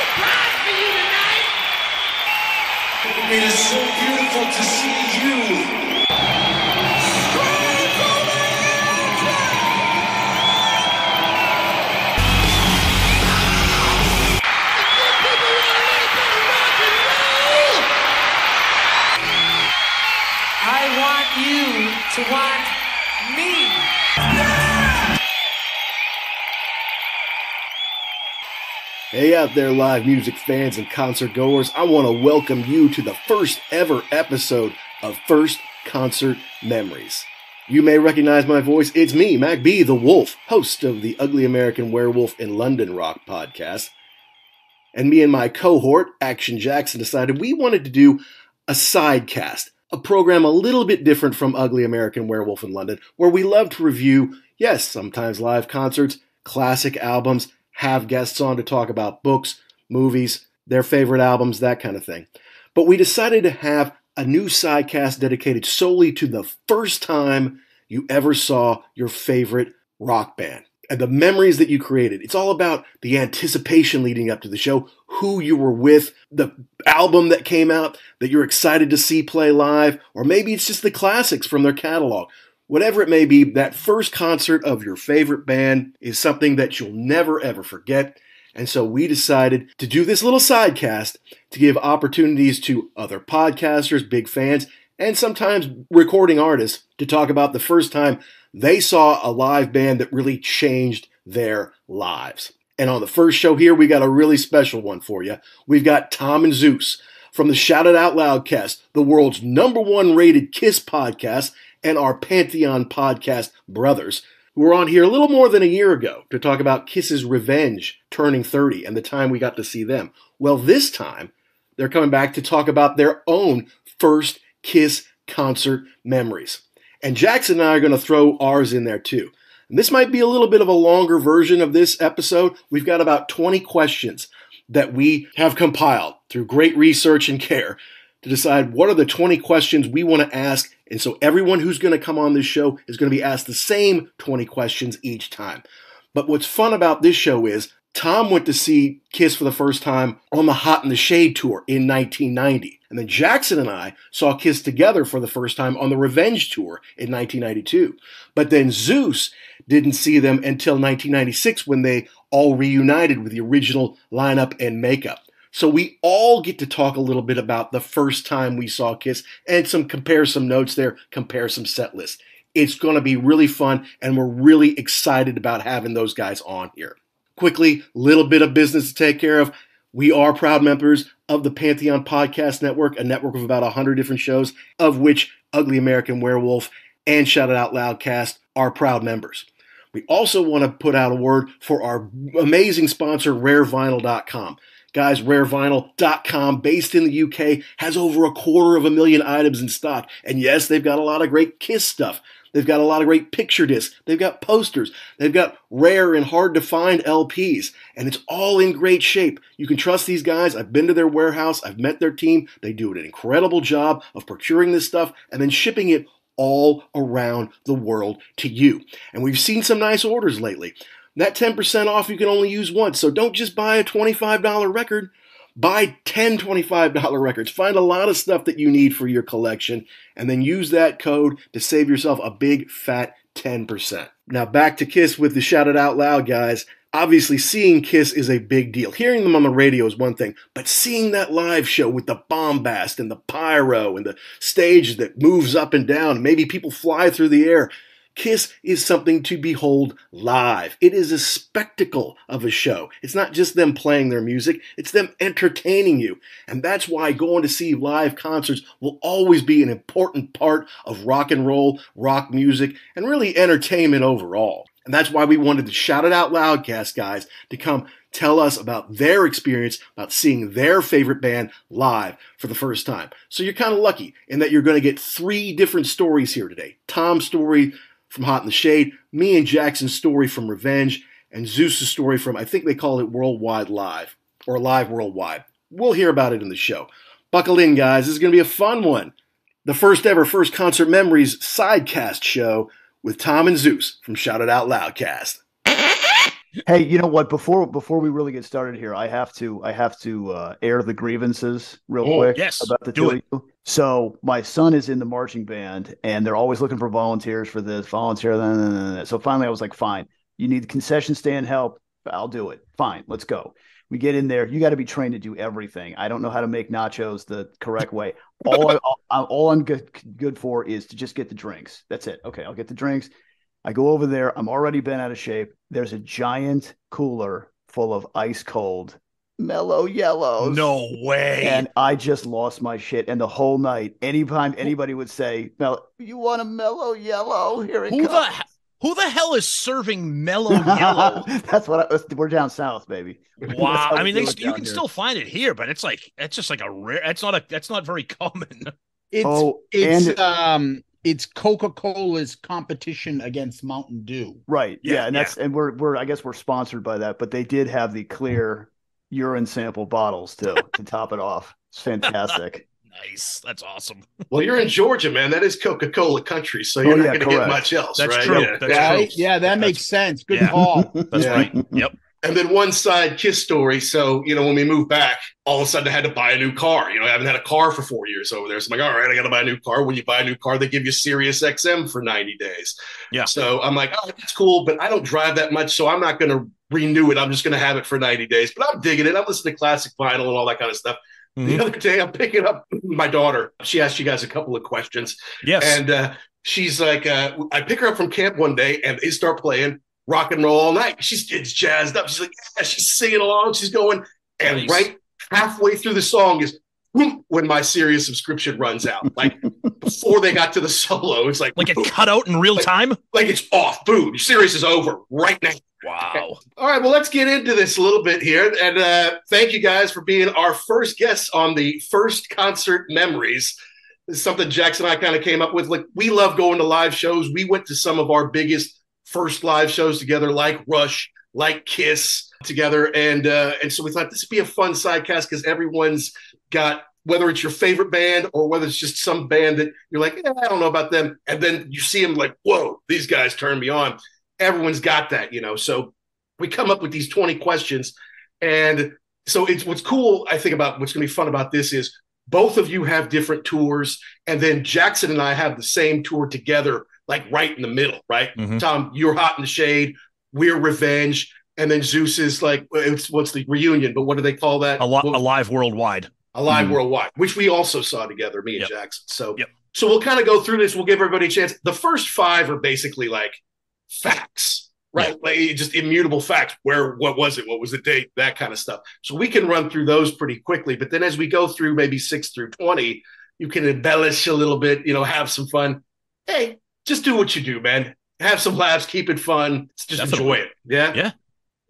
surprise for you tonight. It is so beautiful to see you. I want you to want me. Hey out there, live music fans and concert goers. I want to welcome you to the first ever episode of First Concert Memories. You may recognize my voice. It's me, Mac B, the Wolf, host of the Ugly American Werewolf in London Rock podcast. And me and my cohort, Action Jackson, decided we wanted to do a sidecast, a program a little bit different from Ugly American Werewolf in London, where we love to review, yes, sometimes live concerts, classic albums, have guests on to talk about books, movies, their favorite albums, that kind of thing. But we decided to have a new sidecast dedicated solely to the first time you ever saw your favorite rock band and the memories that you created. It's all about the anticipation leading up to the show, who you were with, the album that came out that you're excited to see play live, or maybe it's just the classics from their catalog. Whatever it may be, that first concert of your favorite band is something that you'll never ever forget. And so we decided to do this little sidecast to give opportunities to other podcasters, big fans, and sometimes recording artists to talk about the first time they saw a live band that really changed their lives. And on the first show here, we got a really special one for you. We've got Tom and Zeus from the Shout It Out Loudcast, the world's #1 rated KISS podcast, and our Pantheon Podcast brothers, who were on here a little more than a year ago to talk about KISS's Revenge turning 30 and the time we got to see them. Well, this time, they're coming back to talk about their own first KISS concert memories. And Jackson and I are going to throw ours in there too. And this might be a little bit of a longer version of this episode. We've got about 20 questions that we have compiled through great research and care to decide what are the 20 questions we want to ask. And so everyone who's going to come on this show is going to be asked the same 20 questions each time. But what's fun about this show is Tom went to see KISS for the first time on the Hot in the Shade tour in 1990. And then Jackson and I saw KISS together for the first time on the Revenge tour in 1992. But then Zeus didn't see them until 1996 when they all reunited with the original lineup and makeup. So we all get to talk a little bit about the first time we saw KISS and compare some notes there, compare some set lists. It's going to be really fun, and we're really excited about having those guys on here. Quickly, little bit of business to take care of. We are proud members of the Pantheon Podcast Network, a network of about 100 different shows, of which Ugly American Werewolf and Shout It Out Loudcast are proud members. We also want to put out a word for our amazing sponsor, RareVinyl.com. Guys, RareVinyl.com, based in the UK, has over 250,000 items in stock. And yes, they've got a lot of great KISS stuff. They've got a lot of great picture discs. They've got posters. They've got rare and hard-to-find LPs. And it's all in great shape. You can trust these guys. I've been to their warehouse. I've met their team. They do an incredible job of procuring this stuff and then shipping it all around the world to you. And we've seen some nice orders lately. That 10% off you can only use once, so don't just buy a $25 record. Buy 10 $25 records. Find a lot of stuff that you need for your collection, and then use that code to save yourself a big, fat 10%. Now back to KISS with the Shout It Out Loud guys. Obviously, seeing KISS is a big deal. Hearing them on the radio is one thing, but seeing that live show with the bombast and the pyro and the stage that moves up and down, maybe people fly through the air, KISS is something to behold live. It is a spectacle of a show. It's not just them playing their music, it's them entertaining you. And that's why going to see live concerts will always be an important part of rock and roll, rock music, and really entertainment overall. And that's why we wanted the Shout It Out Loudcast guys to come tell us about their experience, about seeing their favorite band live for the first time. So you're kind of lucky in that you're going to get 3 different stories here today. Tom's story from Hot in the Shade, me and Jackson's story from Revenge, and Zeus' story from, I think they call it Worldwide Live, or Live Worldwide. We'll hear about it in the show. Buckle in, guys. This is going to be a fun one. The first ever First Concert Memories sidecast show with Tom and Zeus from Shout It Out Loudcast. Hey, you know what? Before we really get started here, I have to air the grievances real quick Yes, about the do two of you. So my son is in the marching band, and they're always looking for volunteers for this, volunteer. That. So finally, I was like, "Fine, you need concession stand help. I'll do it. Fine, let's go." We get in there. You got to be trained to do everything. I don't know how to make nachos the correct way. All I'm good for is to just get the drinks. That's it. Okay, I'll get the drinks. I go over there. I'm already bent out of shape. There's a giant cooler full of ice cold mellow yellows. No way. And I just lost my shit. And the whole night, anytime anybody would say, "You want a mellow yellow? Here it comes." Who the hell is serving mellow yellow? That's we're down south, baby. Wow. I mean, you can still find it here, but it's just like a rare. That's not very common. It's Coca-Cola's competition against Mountain Dew. Right. Yeah. And we're I guess we're sponsored by that, but they did have the clear urine sample bottles too to top it off. It's fantastic. Nice. That's awesome. Well, you're in Georgia, man. That is Coca-Cola country, so you're not going to get much else, That's right? true. Yeah. That's true. Yeah, that makes sense. Good call. That's right. Yep. And then one side Kiss story. So, when we moved back, all of a sudden I had to buy a new car. I haven't had a car for 4 years over there. So I'm like, all right, I got to buy a new car. When you buy a new car, they give you Sirius XM for 90 days. Yeah. So I'm like, oh, that's cool, but I don't drive that much, so I'm not going to renew it. I'm just going to have it for 90 days. But I'm digging it. I'm listening to classic vinyl and all that kind of stuff. Mm-hmm. The other day, I'm picking up my daughter. She asked you guys a couple of questions. Yes. And she's like, I pick her up from camp one day, and they start playing rock and roll all night. She gets jazzed up. She's like, yeah, she's singing along. She's going. And right halfway through the song is when my Sirius subscription runs out. Like before they got to the solo, it's like it cut out in real time? Like it's off. Boom. Sirius is over right now. Wow. All right, well, let's get into this a little bit here. And thank you guys for being our first guests on the First Concert Memories. This is something Jackson and I kind of came up with. Like, we love going to live shows. We went to some of our biggest first live shows together, like Rush, like Kiss together. And so we thought this would be a fun sidecast because everyone's got, whether it's your favorite band or whether it's just some band that you're like, I don't know about them. And then you see them like, whoa, these guys turn me on. Everyone's got that, So we come up with these 20 questions. And so it's what's cool, I think, about what's going to be fun about this is both of you have different tours. And then Jackson and I have the same tour together, like right in the middle, right? Mm-hmm. Tom, you're Hot in the Shade. We're Revenge. And then Zeus is like, what's the reunion? But what do they call that? Alive Worldwide. Alive Worldwide, which we also saw together, me and Jackson. So we'll kind of go through this. We'll give everybody a chance. The first 5 are basically like facts, right? Like just immutable facts. What was it? What was the date? That kind of stuff. So we can run through those pretty quickly. But then as we go through maybe 6 through 20, you can embellish a little bit, have some fun. Hey, just do what you do, man. Have some laughs, keep it fun. Just enjoy it. Yeah? Yeah.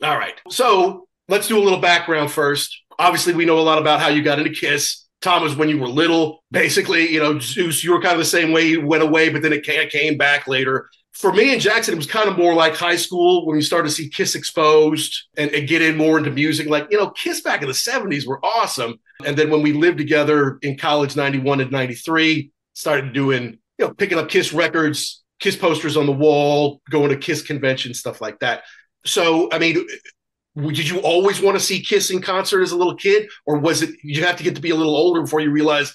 All right. So let's do a little background first. Obviously, we know a lot about how you got into Kiss. Tom, was when you were little. Basically, Zeus, you were kind of the same way. You went away, but then it came back later. For me and Jackson, it was kind of more like high school when we started to see Kiss exposed and get in more into music. Like, Kiss back in the 70s were awesome. And then when we lived together in college, 91 and 93, started doing, picking up Kiss records, Kiss posters on the wall, going to Kiss conventions, stuff like that. So, I mean, did you always want to see Kiss in concert as a little kid? Or was it you have to get to be a little older before you realize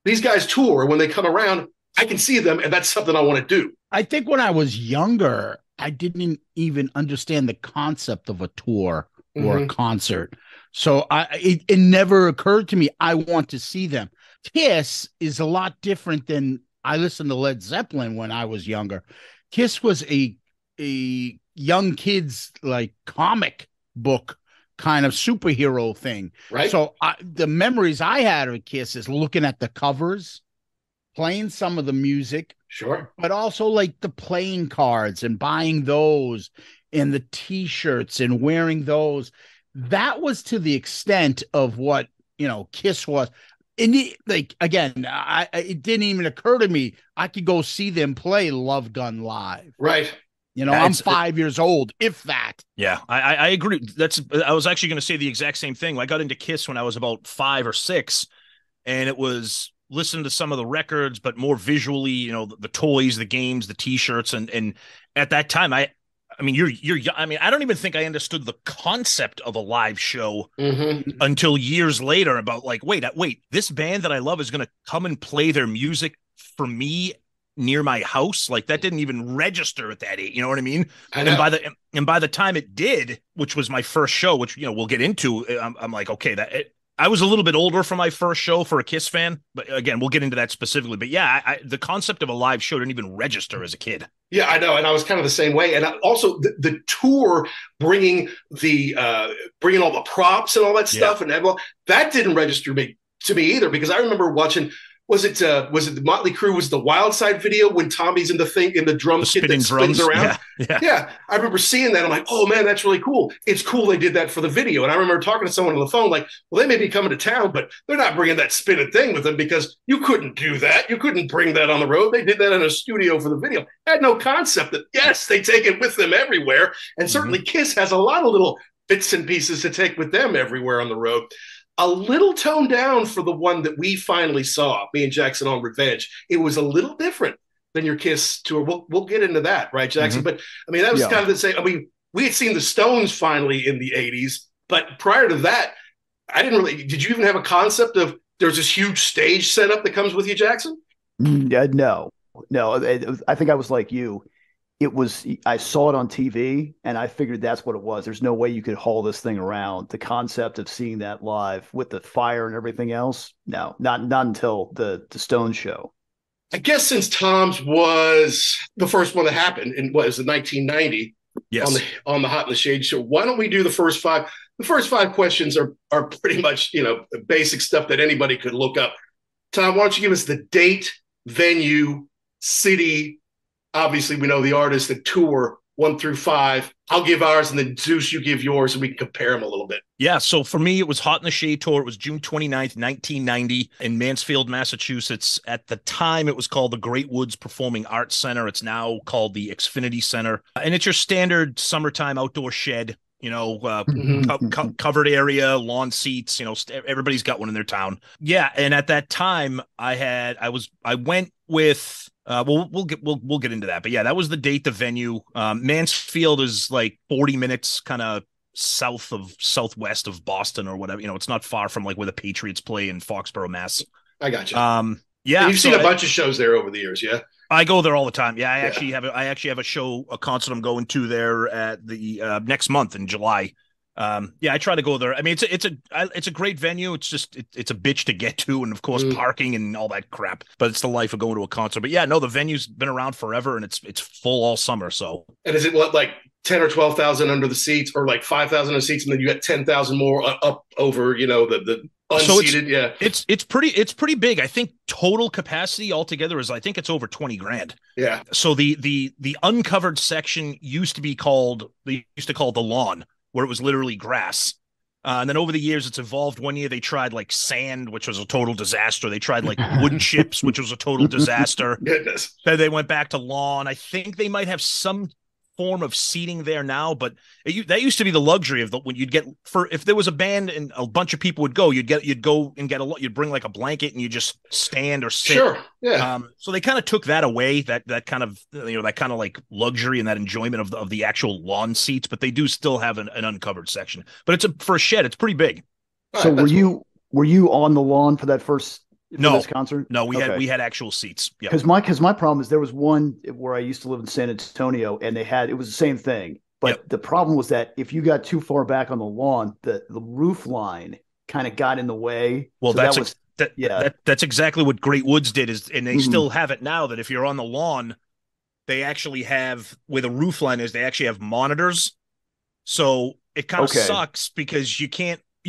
these guys tour, when they come around, I can see them, and that's something I want to do? I think when I was younger, I didn't even understand the concept of a tour or a concert. So it never occurred to me, I want to see them. Kiss is a lot different than I listened to Led Zeppelin when I was younger. Kiss was a young kids like comic book kind of superhero thing. Right. So the memories I had of Kiss is looking at the covers, playing some of the music. Sure. But also like the playing cards and buying those and the T-shirts and wearing those. That was to the extent of what, Kiss was. And again, it didn't even occur to me I could go see them play Love Gun live. Right. I'm 5 years old, if that. Yeah, I agree. I was actually going to say the exact same thing. I got into Kiss when I was about 5 or 6, and it was listening to some of the records, but more visually, the toys, the games, the T-shirts, and at that time, I I mean, I mean, I don't even think I understood the concept of a live show until years later about like, wait, this band that I love is going to come and play their music for me near my house. Like that didn't even register at that age. You know what I mean? I know. And by the time it did, which was my first show, which, we'll get into, I'm like, okay, I was a little bit older for my first show for a Kiss fan, but again, we'll get into that specifically. But yeah, the concept of a live show didn't even register as a kid. Yeah, I know, and I was kind of the same way. And also the tour bringing all the props and all that stuff, and that didn't register to me either, because I remember watching. Was it the Motley Crue? Was the Wild Side video when Tommy's in the drum kit that spins around? Yeah. I remember seeing that. I'm like, oh man, that's really cool. It's cool they did that for the video. And I remember talking to someone on the phone, like, well, they may be coming to town, but they're not bringing that spinning thing with them because you couldn't do that. You couldn't bring that on the road. They did that in a studio for the video. I had no concept that yes, they take it with them everywhere. And certainly Kiss has a lot of little bits and pieces to take with them everywhere on the road. A little toned down for the one that we finally saw, me and Jackson on Revenge. It was a little different than your Kiss tour. We'll get into that, right, Jackson? But I mean, that was kind of the same. I mean, we had seen the Stones finally in the 80s, but prior to that, I didn't really. Did you even have a concept of there's this huge stage setup that comes with you, Jackson? No. I think I was like you. I saw it on TV and I figured that's what it was. There's no way you could haul this thing around. The concept of seeing that live with the fire and everything else. No, not until the Stones show. I guess since Tom's was the first one that happened in what is it, 1990 on the Hot in the Shade show. Why don't we do the first five? The first five questions are pretty much, basic stuff that anybody could look up. Tom, why don't you give us the date, venue, city. Obviously, we know the artist, the tour, 1 through 5. I'll give ours, and then Zeus, you give yours, and we can compare them a little bit. Yeah, so for me, it was Hot in the Shade tour. It was June 29th, 1990 in Mansfield, Massachusetts. At the time, it was called the Great Woods Performing Arts Center. It's now called the Xfinity Center. And it's your standard summertime outdoor shed, covered area, lawn seats, everybody's got one in their town. Yeah, and at that time, I went with... we'll get into that, but yeah, that was the date, the venue. Mansfield is like 40 minutes kind of southwest of Boston or whatever. It's not far from like where the Patriots play in Foxborough, Mass. I got you. Yeah, you've seen a bunch of shows there over the years, yeah. I go there all the time. Yeah, I actually have a concert I'm going to there at the next month in July. I try to go there. I mean, it's a great venue. It's just it's a bitch to get to, and of course parking and all that crap. But it's the life of going to a concert. But yeah, no, the venue's been around forever, and it's full all summer. So, and is it like 10 or 12,000 under the seats, or like 5,000 under the seats, and then you got 10,000 more up over the unseated? So it's pretty big. I think total capacity altogether is, I think it's over 20 grand. Yeah. So the uncovered section used to call the lawn, where it was literally grass. And then over the years, it's evolved. One year they tried like sand, which was a total disaster. They tried like wood chips, which was a total disaster. Goodness. Then they went back to lawn. I think they might have some form of seating there now, but that used to be the luxury of when you'd get if there was a band and a bunch of people would go, you'd bring like a blanket and you just stand or sit. Sure. Yeah. So they kind of took that away, that kind of like luxury and that enjoyment of the actual lawn seats, but they do still have an uncovered section. But for a shed, it's pretty big. So were you on the lawn for that first? This concert? No, we had actual seats. Yeah. Because my problem is there was one where I used to live in San Antonio, and it was the same thing. But the problem was that if you got too far back on the lawn, the roof line kind of got in the way. Well, so that's exactly what Great Woods did, and they still have it now, that if you're on the lawn, they actually have, where the roof line is, they actually have monitors. So it kind of sucks because you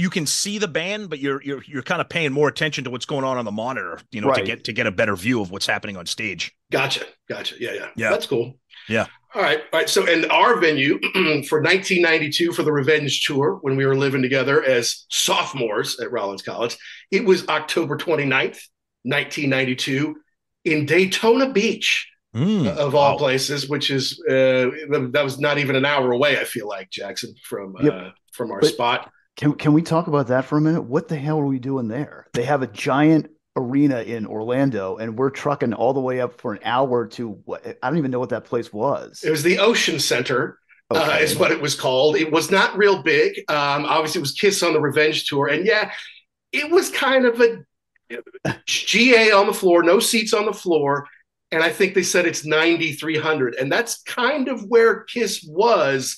can see the band, but you're kind of paying more attention to what's going on the monitor, right, to get a better view of what's happening on stage. Gotcha. Yeah. That's cool. Yeah. All right. So, and our venue for 1992 for the Revenge tour, when we were living together as sophomores at Rollins College, it was October 29th, 1992 in Daytona Beach, of all places, which is, that was not even an hour away, I feel like, Jackson, from our spot. Can we talk about that for a minute? What the hell are we doing there? They have a giant arena in Orlando, and we're trucking all the way up for an hour to what? I don't even know what that place was. It was the Ocean Center, is what it was called. It was not real big. Obviously, it was Kiss on the Revenge Tour. And yeah, it was kind of a GA on the floor, no seats on the floor. And I think they said it's 9,300. And that's kind of where Kiss was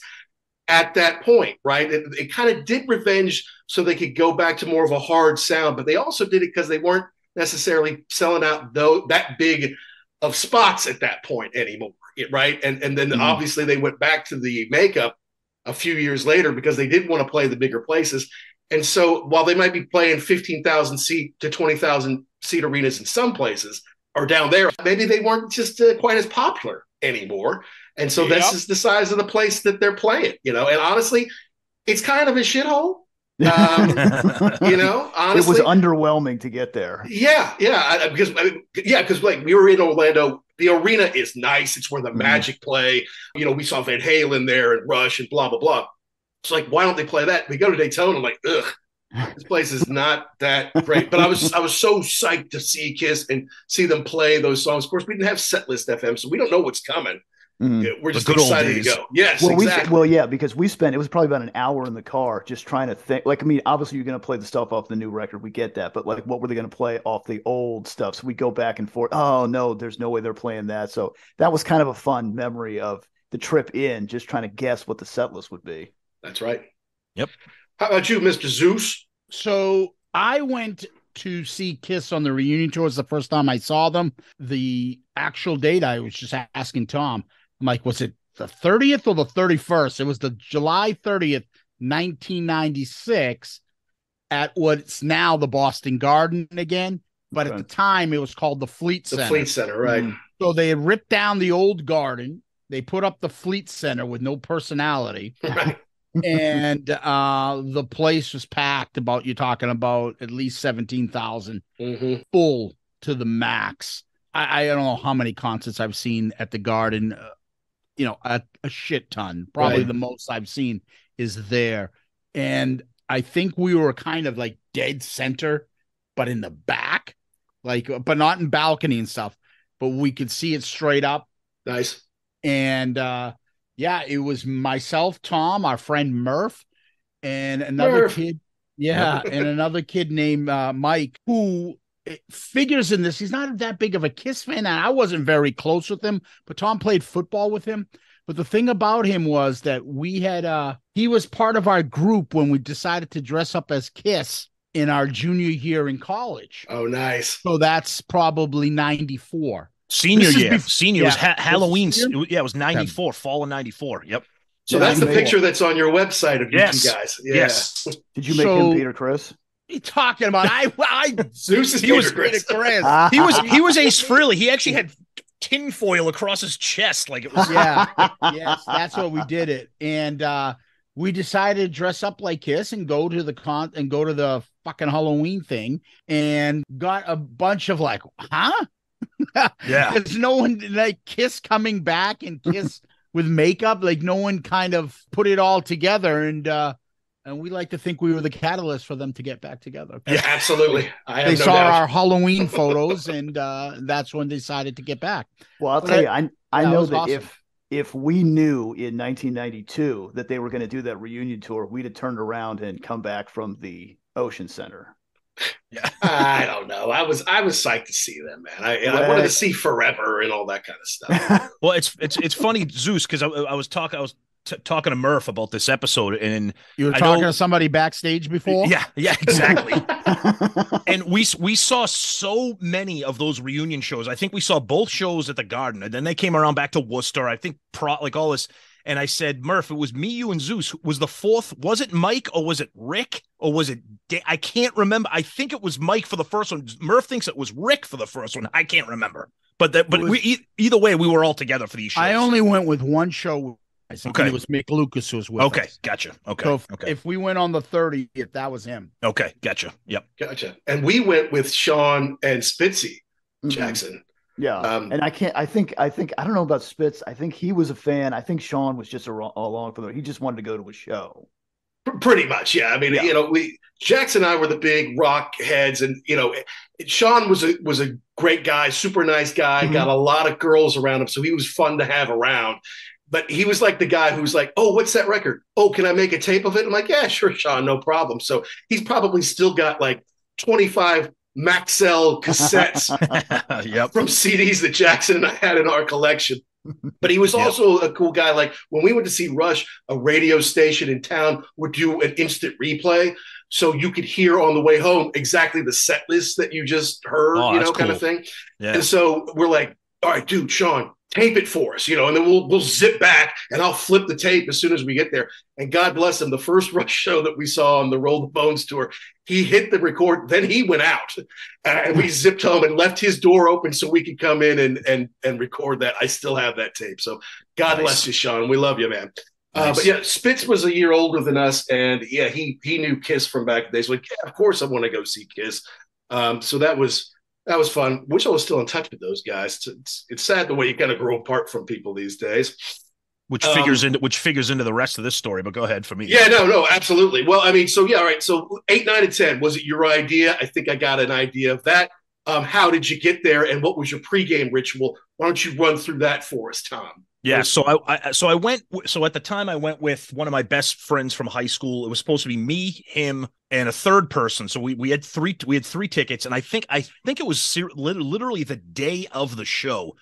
at that point, right? It kind of did Revenge so they could go back to more of a hard sound, but they also did it because they weren't necessarily selling out that big of spots at that point anymore, right? And then obviously they went back to the makeup a few years later because they didn't want to play the bigger places. And so while they might be playing 15,000 seat to 20,000 seat arenas in some places or down there, maybe they weren't just quite as popular anymore. And so this is the size of the place that they're playing, and honestly, it's kind of a shithole. Honestly, it was underwhelming to get there. Because like we were in Orlando, the arena is nice. It's where the Magic play. We saw Van Halen there and Rush and blah blah blah. It's like, why don't they play that? We go to Daytona, I'm like, ugh, this place is not that great. But I was so psyched to see Kiss and see them play those songs. Of course, we didn't have Setlist FM, so we don't know what's coming. We're just excited to go. Yes, exactly. Because it was probably about an hour in the car just trying to think. Like, I mean, obviously you're going to play the stuff off the new record. We get that. But like, what were they going to play off the old stuff? So we go back and forth. Oh, no, there's no way they're playing that. So that was kind of a fun memory of the trip in, just trying to guess what the set list would be. That's right. Yep. How about you, Mr. Zeus? So I went to see Kiss on the reunion tour. It was the first time I saw them. The actual date, I was just asking Tom. I'm like, was it the 30th or the 31st? It was the July 30th, 1996 at what's now the Boston Garden again. But at the time, it was called the Fleet Center. The Fleet Center, right. So they had ripped down the old garden. They put up the Fleet Center with no personality. Right. And the place was packed. You're talking about at least 17,000 full to the max. I don't know how many concerts I've seen at the Garden. A shit ton. Probably the most I've seen is there. And I think we were kind of like dead center, but in the back, but not in balcony and stuff, but we could see it straight up. Nice. And it was myself, Tom, our friend Murph, and another kid. Yeah. And another kid named Mike, who figures in this. He's not that big of a Kiss fan, and I wasn't very close with him, but Tom played football with him. But the thing about him was that we had he was part of our group when we decided to dress up as Kiss in our junior year in college. Oh, nice. So that's probably 94. Senior year. Senior was Halloween. It was 94, fall of 94. Yep. So that's the picture that's on your website of you two guys. Yeah. Yes. Did you make him Peter Chris? What are you talking about? Zeus is Peter Chris. He was Ace Frehley. He actually had tinfoil across his chest, like it was. Yes, that's what we did it, and we decided to dress up like Kiss and go to the fucking Halloween thing, and got a bunch of like, huh? Yeah, because no one like Kiss coming back and Kiss with makeup, like no one kind of put it all together, and we like to think we were the catalyst for them to get back together. Yeah, absolutely. They saw our Halloween photos, and that's when they decided to get back. Well, I'll tell you, I know that awesome. If we knew in 1992 that they were going to do that reunion tour, we'd have turned around and come back from the Ocean Center. Yeah, I don't know. I was psyched to see them, man. I wanted to see Forever and all that kind of stuff. Well, it's funny, Zeus, because I was talking to Murph about this episode, and you were talking to somebody backstage before. Yeah, exactly. And we saw so many of those reunion shows. I think we saw both shows at the Garden, and then they came around back to Worcester. I think all this. And I said, Murph, it was me, you, and Zeus. Was the fourth? Was it Mike or was it Rick or was it? I can't remember. I think it was Mike for the first one. Murph thinks it was Rick for the first one. I can't remember. But either way, we were all together for these shows. I only went with one show. I think it was Mick Lucas who was with us. Okay, gotcha. Okay, so if we went on the 30th, that was him. Okay, gotcha. Yep, gotcha. And we went with Sean and Spitzy Jackson. Yeah, and I don't know about Spitz. I think he was a fan. I think Sean was just along for he just wanted to go to a show. Pretty much, yeah. I mean, Jackson and I were the big rock heads, and Sean was a great guy, super nice guy, got a lot of girls around him, so he was fun to have around. But he was like the guy who's like, oh, what's that record? Oh, can I make a tape of it? I'm like, yeah, sure, Sean, no problem. So he's probably still got like 25 Maxell cassettes from CDs that Jackson and I had in our collection. But he was also a cool guy. Like when we went to see Rush, a radio station in town would do an instant replay. So you could hear on the way home exactly the set list that you just heard, kind of thing. Yeah. And so we're like, all right, dude, Sean, tape it for us, and then we'll zip back and I'll flip the tape as soon as we get there. And God bless him, the first Rush show that we saw on the Roll the Bones tour, he hit the record, then he went out and we zipped home and left his door open so we could come in and record that. I still have that tape. So God bless you, Sean. We love you, man. But yeah, Spitz was a year older than us, and yeah, he knew Kiss from back in the days. Like, yeah, of course I want to go see Kiss. So that was fun. Wish I was still in touch with those guys. It's sad the way you kind of grow apart from people these days. Which figures into the rest of this story, but go ahead for me. Yeah, no, absolutely. Well, I mean, so yeah, all right. So 8, 9, and 10, was it your idea? I think I got an idea of that. How did you get there, and what was your pregame ritual? Why don't you run through that for us, Tom? Yeah, so I went. So at the time, I went with one of my best friends from high school. It was supposed to be me, him, and a third person. So we had three tickets, and I think it was literally the day of the show.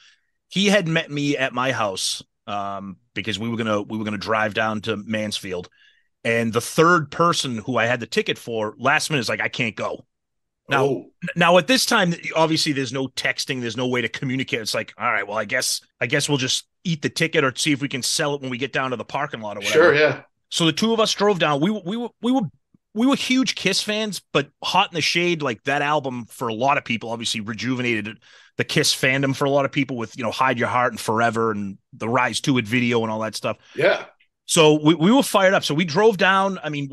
He had met me at my house because we were gonna drive down to Mansfield, and the third person who I had the ticket for last minute is like, I can't go. Now at this time, obviously there's no texting, there's no way to communicate. It's like, all right, well, I guess we'll just eat the ticket or see if we can sell it when we get down to the parking lot or whatever. Sure, yeah. So the two of us drove down. We were huge Kiss fans, but Hot in the Shade, like that album for a lot of people, obviously rejuvenated the Kiss fandom for a lot of people with, Hide Your Heart and Forever and the Rise to It video and all that stuff. Yeah. So we were fired up. So we drove down. I mean,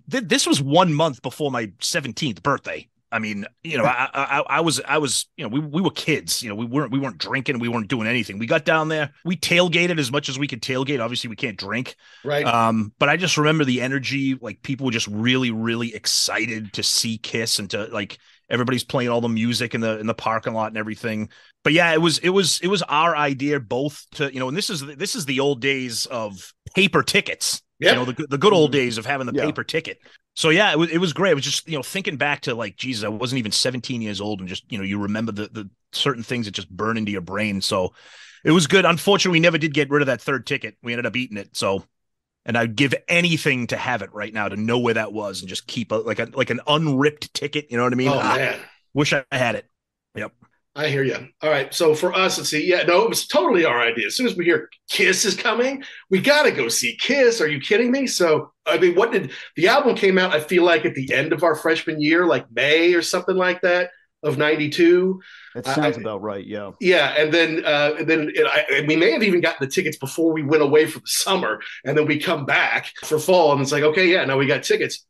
this was 1 month before my 17th birthday. I mean, I was, we were kids, we weren't drinking, we weren't doing anything. We got down there, we tailgated as much as we could tailgate. Obviously we can't drink. Right. But I just remember the energy, like people were just really, really excited to see Kiss and to like, everybody's playing all the music in the parking lot and everything. But yeah, it was our idea both to, and this is the old days of paper tickets. Yep. The good old days of having the paper ticket. So yeah, it was great. It was just, thinking back to like, Jesus, I wasn't even 17 years old, and just, you remember the certain things that just burn into your brain. So it was good. Unfortunately, we never did get rid of that third ticket. We ended up eating it. So, and I'd give anything to have it right now, to know where that was and just keep like an unripped ticket. You know what I mean? Oh man, wish I had it. Yep. I hear you. All right. So for us, let's see. Yeah, no, it was totally our idea. As soon as we hear Kiss is coming, we got to go see Kiss. Are you kidding me? So, I mean, the album came out, I feel like at the end of our freshman year, like May or something like that of 92. That sounds about right. Yeah. Yeah. And then we may have even gotten the tickets before we went away for the summer, and then we come back for fall, and it's like, okay, yeah, now we got tickets.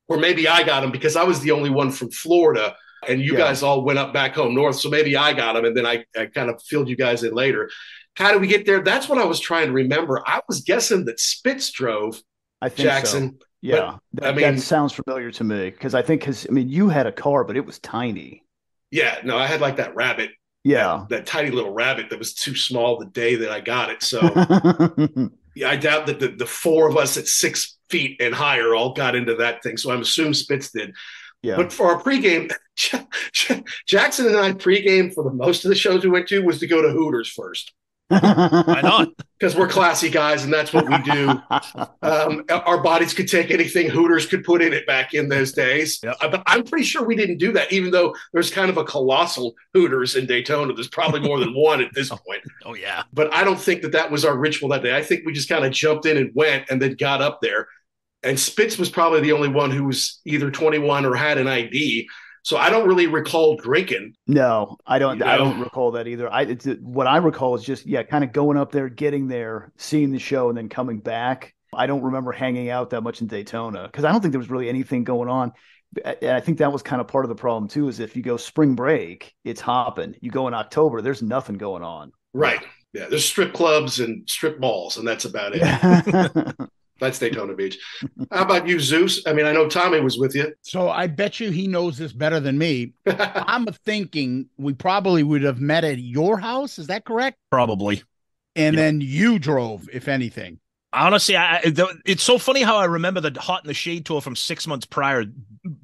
Or maybe I got them because I was the only one from Florida, and you guys all went up back home north. So maybe I got them, and then I kind of filled you guys in later. How did we get there? That's what I was trying to remember. I was guessing that Spitz drove. I think Jackson. So. Yeah. But, that sounds familiar to me because you had a car, but it was tiny. Yeah. No, I had like that rabbit. Yeah. That tiny little rabbit that was too small the day that I got it. So yeah, I doubt that the four of us at 6 feet and higher all got into that thing. So I'm assuming Spitz did. Yeah. But for our pregame, Jackson and I pregame for the most of the shows we went to was to go to Hooters first. Why not? Because we're classy guys, and that's what we do. Our bodies could take anything Hooters could put in it back in those days. Yep. But I'm pretty sure we didn't do that, even though there's kind of a colossal Hooters in Daytona. There's probably more than one at this point. Oh, yeah. But I don't think that was our ritual that day. I think we just kind of jumped in and went and then got up there. And Spitz was probably the only one who was either 21 or had an ID. So I don't really recall drinking. No, I don't. I don't recall that either. What I recall is just kind of going up there, getting there, seeing the show, and then coming back. I don't remember hanging out that much in Daytona because I don't think there was really anything going on. And I think that was kind of part of the problem too. Is if you go spring break, it's hopping. You go in October, there's nothing going on. Right. Yeah. There's strip clubs and strip malls, and that's about it. That's Daytona Beach. How about you, Zeus? I mean, I know Tommy was with you. So I bet you he knows this better than me. I'm thinking we probably would have met at your house. Is that correct? Probably. and then you drove, if anything. Honestly, it's so funny how I remember the Hot in the Shade tour from 6 months prior,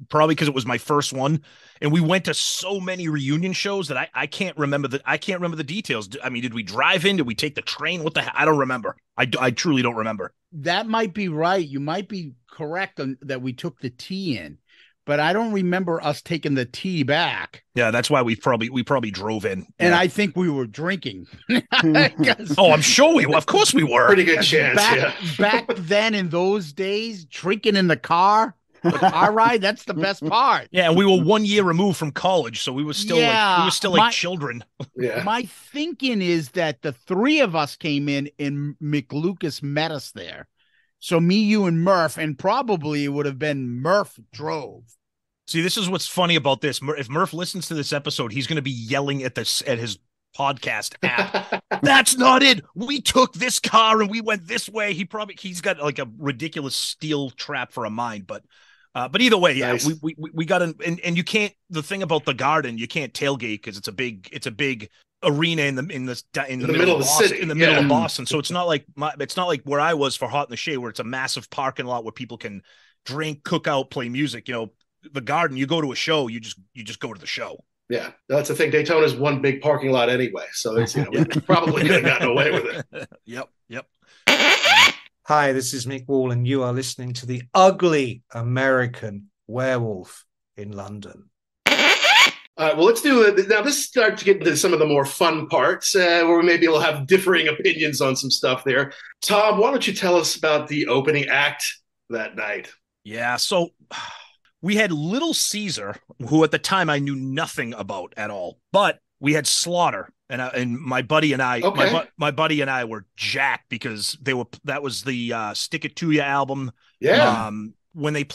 probably because it was my first one, and we went to so many reunion shows that I can't remember the details. I mean, did we drive in? Did we take the train? What the hell? I don't remember. I truly don't remember. That might be right. You might be correct on that. We took the T in, but I don't remember us taking the T back. Yeah, that's why we probably drove in. And yeah. I think we were drinking. Oh, I'm sure of course we were. Pretty good chance. Back then in those days, drinking in the car ride, that's the best part. Yeah, and we were 1 year removed from college, so we were still like children. Yeah. My thinking is that the three of us came in and McLucas met us there. So me, you, and Murph, and probably it would have been Murph drove. See, this is what's funny about this. If Murph listens to this episode, he's going to be yelling at his podcast app. That's not it. We took this car and we went this way. He's got like a ridiculous steel trap for a mind, but either way, yeah, nice. we got and you can't. The thing about the Garden, you can't tailgate because it's a big arena in the middle of the city, in the middle of Boston. So it's not like where I was for Hot in the Shade, where it's a massive parking lot where people can drink, cook out, play music. You know, the Garden, you go to a show, you just go to the show. Yeah, that's the thing. Daytona's one big parking lot anyway, so it's we probably could have gotten away with it. Yep. Hi, this is Mick Wall, and you are listening to the Ugly American Werewolf in London. All right, well, let's do it. Now, this starts to get into some of the more fun parts where maybe we'll have differing opinions on some stuff there. Tom, why don't you tell us about the opening act that night? Yeah, so we had Little Caesar, who at the time I knew nothing about at all, but we had Slaughter, and my buddy and I, my buddy and I were jacked because that was the Stick It To Ya album. Yeah. When they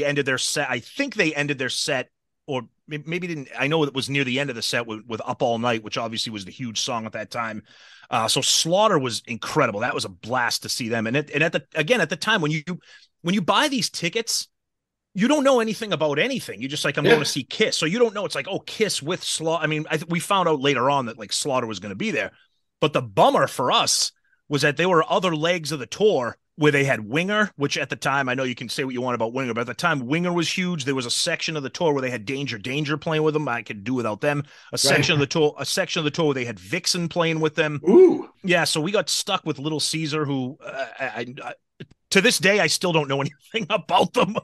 ended their set, I think they ended their set, or maybe didn't. I know it was near the end of the set with Up All Night, which obviously was the huge song at that time. So Slaughter was incredible. That was a blast to see them. And at the time when you buy these tickets, you don't know anything about anything. You're just like, I'm going to see Kiss. So you don't know. It's like, oh, Kiss with Slaughter. I mean, we found out later on that like Slaughter was going to be there. But the bummer for us was that there were other legs of the tour where they had Winger, which at the time, I know you can say what you want about Winger, but at the time, Winger was huge. There was a section of the tour where they had Danger playing with them. I could do without them. A section of the tour where they had Vixen playing with them. Ooh. Yeah, so we got stuck with Little Caesar, who to this day, I still don't know anything about them,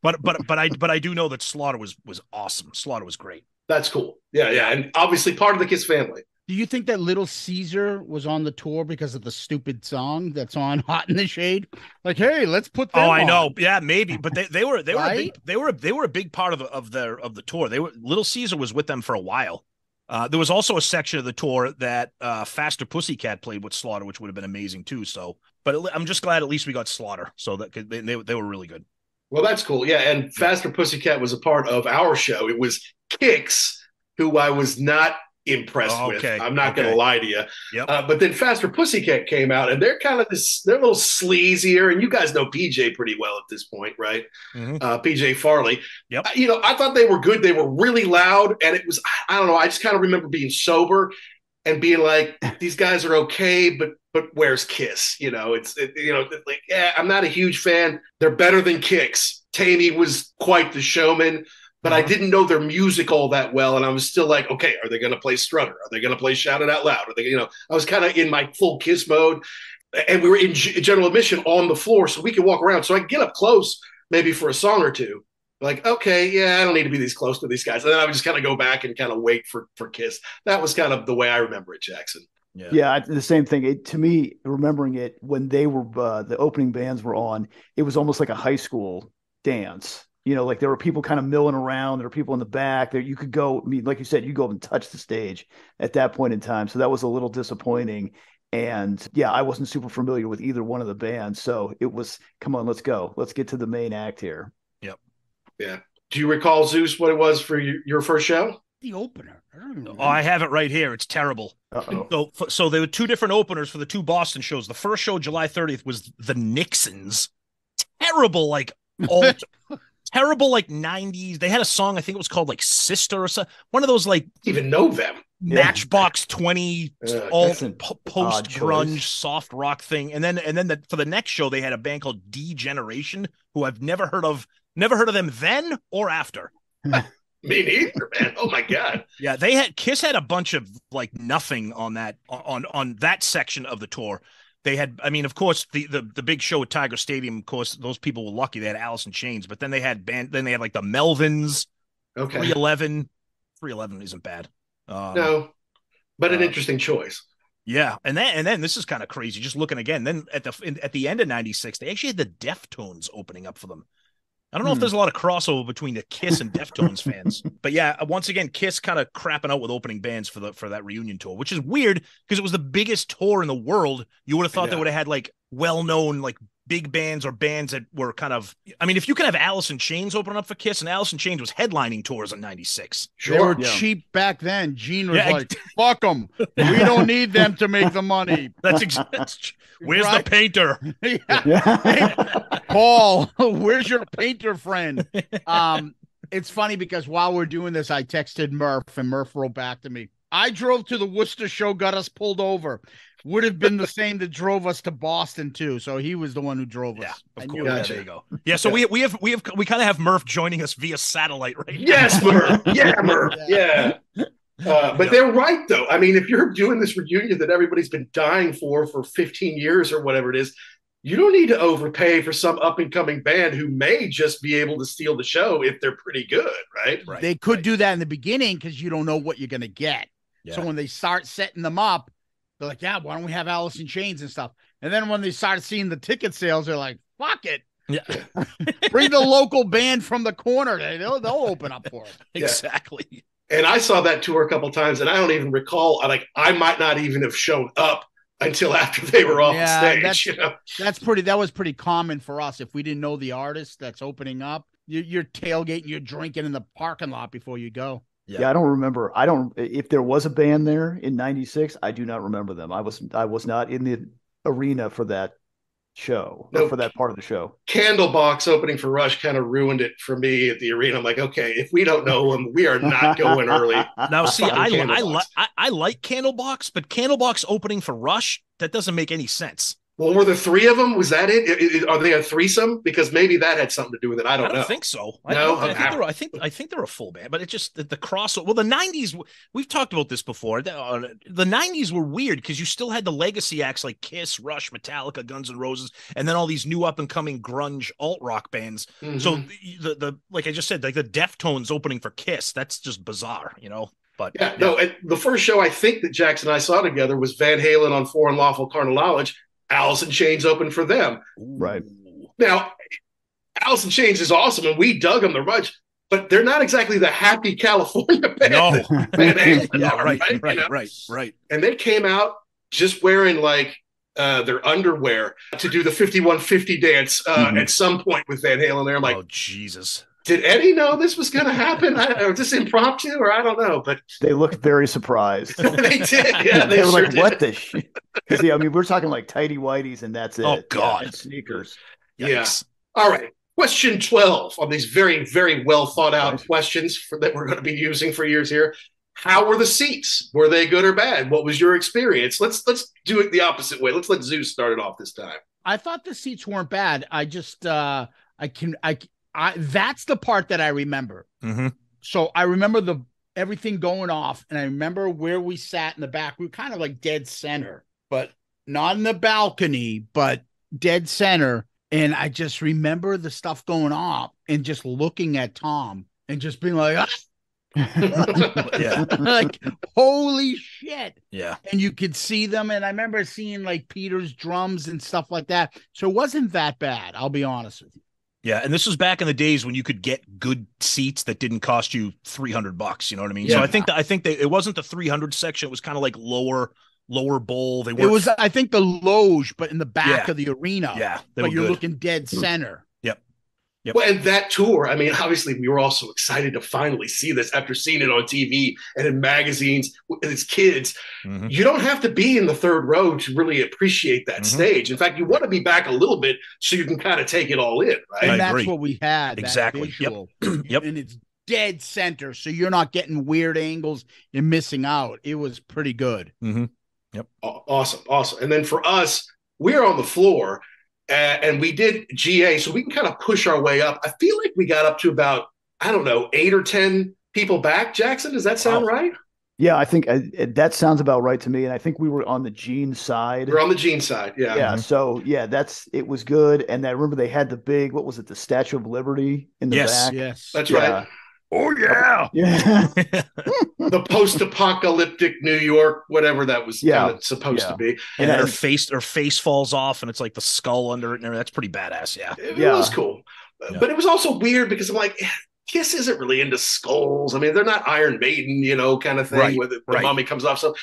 but I do know that Slaughter was awesome. Slaughter was great. That's cool. Yeah, and obviously part of the Kiss family. Do you think that Little Caesar was on the tour because of the stupid song that's on Hot in the Shade? Like, hey, let's put them on. Know. Yeah, maybe, but they were a big part of the tour. Little Caesar was with them for a while. There was also a section of the tour that Faster Pussycat played with Slaughter, which would have been amazing too. So, but I'm just glad at least we got Slaughter. So that they were really good. Well, that's cool. Yeah, and Faster Pussycat was a part of our show. It was Kix, who I was not impressed with. I'm not going to lie to you. Yep. But then Faster Pussycat came out, and they're kind of they're a little sleazier, and you guys know PJ pretty well at this point, right? Mm-hmm. PJ Farley. Yep. I thought they were good. They were really loud, and it was, I don't know, I just kind of remember being sober and being like, these guys are okay, but where's Kiss? I'm not a huge fan. They're better than Kix. Tammy was quite the showman, but I didn't know their music all that well. And I was still like, okay, are they going to play Strutter? Are they going to play Shout It Out Loud? Are they, I was kind of in my full Kiss mode, and we were in general admission on the floor, so we could walk around. So I could get up close maybe for a song or two. Like, okay, yeah, I don't need to be this close to these guys. And then I would just kind of go back and kind of wait for Kiss. That was kind of the way I remember it, Jackson. Yeah, the same thing. To me, remembering it when they were the opening bands were on, it was almost like a high school dance. Like there were people kind of milling around. There were people in the back. There you could go. I mean, like you said, you go up and touch the stage at that point in time. So that was a little disappointing. And yeah, I wasn't super familiar with either one of the bands. So it was, come on, let's go. Let's get to the main act here. Yep. Yeah. Do you recall, Zeus, what it was for your first show? The opener. I don't know. Oh, I have it right here. It's terrible. Uh-oh. So there were two different openers for the two Boston shows. The first show, July 30th, was the Nixons. Terrible, terrible, 90s. They had a song, I think it was called Sister or something. One of those even know them. Matchbox 20 alt post grunge choice. soft rock thing, and then for the next show they had a band called Degeneration, who I've never heard of them then or after. Me neither, man. Oh my god. Yeah, Kiss had a bunch of like nothing on that section of the tour. They had, I mean, of course, the big show at Tiger Stadium. Of course, those people were lucky; they had Alice in Chains. But then they had like the Melvins. Okay, 311 isn't bad. No, but an interesting choice. Yeah, and then this is kind of crazy. Just looking again, then at the end of '96, they actually had the Deftones opening up for them. I don't know if there's a lot of crossover between the Kiss and Deftones fans, but yeah, once again, Kiss kind of crapping out with opening bands for that reunion tour, which is weird because it was the biggest tour in the world. You would have thought they would have had like well-known like big bands or bands that were kind of. I mean, if you could have Alice in Chains opening up for Kiss, and Alice in Chains was headlining tours in '96. Sure, they were cheap back then. Gene was like, "Fuck them, we don't need them to make the money." Where's the painter? Hey, Paul, where's your painter friend? It's funny because while we're doing this, I texted Murph, and Murph wrote back to me. I drove to the Worcester show, got us pulled over. Would have been the same that drove us to Boston too. So he was the one who drove us. Yeah, of course. Gotcha. There you go. Yeah, so we kind of have Murph joining us via satellite right now. Yes, Murph. Yeah, Murph. Yeah. But they're right, though. I mean, if you're doing this reunion that everybody's been dying for 15 years or whatever it is, you don't need to overpay for some up-and-coming band who may just be able to steal the show if they're pretty good, right? They could do that in the beginning because you don't know what you're going to get. Yeah. So when they start setting them up, they're like, yeah, why don't we have Alice in Chains and stuff? And then when they start seeing the ticket sales, they're like, fuck it. Yeah. Bring the local band from the corner. They'll open up for it. Exactly. And I saw that tour a couple of times, and I don't even recall. I might not even have shown up until after they were off the stage. That was pretty common for us. If we didn't know the artist that's opening up, you're tailgating, you're drinking in the parking lot before you go. Yeah, I don't remember. If there was a band there in '96, I do not remember them. I was not in the arena for that show, or for that part of the show. Candlebox opening for Rush kind of ruined it for me at the arena. I'm like, okay, if we don't know them, we are not going early. Now, see, I like Candlebox, but Candlebox opening for Rush, that doesn't make any sense. Well, were there three of them? Was that it? Are they a threesome? Because maybe that had something to do with it. I don't know. I don't think so. No, I think they're a full band, but it's just the crossover. Well, the '90s, we've talked about this before. The '90s were weird because you still had the legacy acts like Kiss, Rush, Metallica, Guns N' Roses, and then all these new up and coming grunge alt rock bands. Mm-hmm. So the like I just said, like the Deftones opening for Kiss, that's just bizarre, you know. But no. The first show I think that Jackson and I saw together was Van Halen on For Unlawful Carnal Knowledge. Alice in Chains opened for them. Right. Now, Alice in Chains is awesome, and we dug them the much, but they're not exactly the happy California band. No. Right. And they came out just wearing like their underwear to do the 5150 dance at some point with Van Halen there. I'm like, oh, Jesus. Did Eddie know this was going to happen? Or this impromptu, or I don't know. But they looked very surprised. They did. Yeah, they were like, "What the shit?" Because we're talking like tighty whities, and that's it. Oh God, and sneakers. Yikes. Yeah. All right. Question 12 on these very, very well thought out questions that we're going to be using for years here. How were the seats? Were they good or bad? What was your experience? Let's do it the opposite way. Let's let Zeus start it off this time. I thought the seats weren't bad. I just that's the part that I remember. Mm-hmm. So I remember everything going off, and I remember where we sat in the back. We were kind of like dead center, but not in the balcony, but dead center. And I just remember the stuff going off and just looking at Tom and just being like, yeah, like, holy shit. Yeah. And you could see them. And I remember seeing like Peter's drums and stuff like that. So it wasn't that bad. I'll be honest with you. Yeah, and this was back in the days when you could get good seats that didn't cost you $300. You know what I mean? Yeah. So I think it wasn't the 300 section. It was kind of like lower bowl. It was, I think, the loge, but in the back of the arena. Yeah, but you're looking dead center. Yep. Well, and that tour, I mean, obviously we were all so excited to finally see this after seeing it on TV and in magazines as kids. Mm-hmm. You don't have to be in the third row to really appreciate that stage. In fact, you want to be back a little bit so you can kind of take it all in, right? And that's what we had. Exactly. That visual. Yep. And it's dead center, so you're not getting weird angles and missing out. It was pretty good. Mm-hmm. Yep. Awesome. And then for us, we're on the floor and we did GA, so we can kind of push our way up. I feel like we got up to about, I don't know, 8 or 10 people back. Jackson, does that sound right? Yeah, I think that sounds about right to me. And I think we were on the Gene side. We're on the Gene side, yeah. Yeah, so yeah, it was good. And I remember they had the big, what was it, the Statue of Liberty in the back? Yes, that's right. Oh yeah, the post-apocalyptic New York, whatever that was kind of supposed to be. And her face falls off, and it's like the skull under it, and that's pretty badass. Yeah, it was cool, but it was also weird because I'm like, Kiss isn't really into skulls. I mean, they're not Iron Maiden, kind of thing, where the mummy comes off. So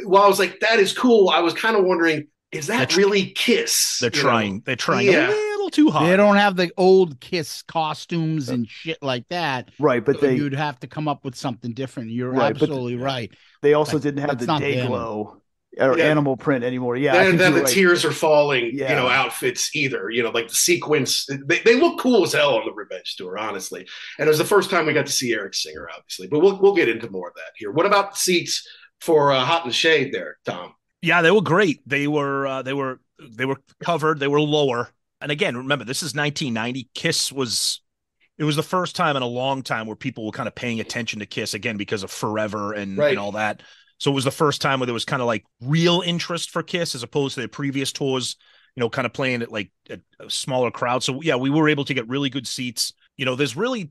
while I was like, that is cool, I was kind of wondering, is that really Kiss? They're trying a little too hard. They don't have the old Kiss costumes and shit like that. Right, but you'd have to come up with something different. You're absolutely right. They also didn't have the day glow or animal print anymore. Yeah. And then the tears are falling, outfits either, like the sequence, they look cool as hell on the Revenge tour, honestly. And it was the first time we got to see Eric Singer, obviously, but we'll get into more of that here. What about the seats for Hot in the Shade there, Tom? Yeah, they were great. They were covered. They were lower. And again, remember, this is 1990. Kiss it was the first time in a long time where people were kind of paying attention to Kiss again because of Forever and all that. So it was the first time where there was kind of like real interest for Kiss as opposed to their previous tours, kind of playing at like a smaller crowd. So yeah, we were able to get really good seats. There's really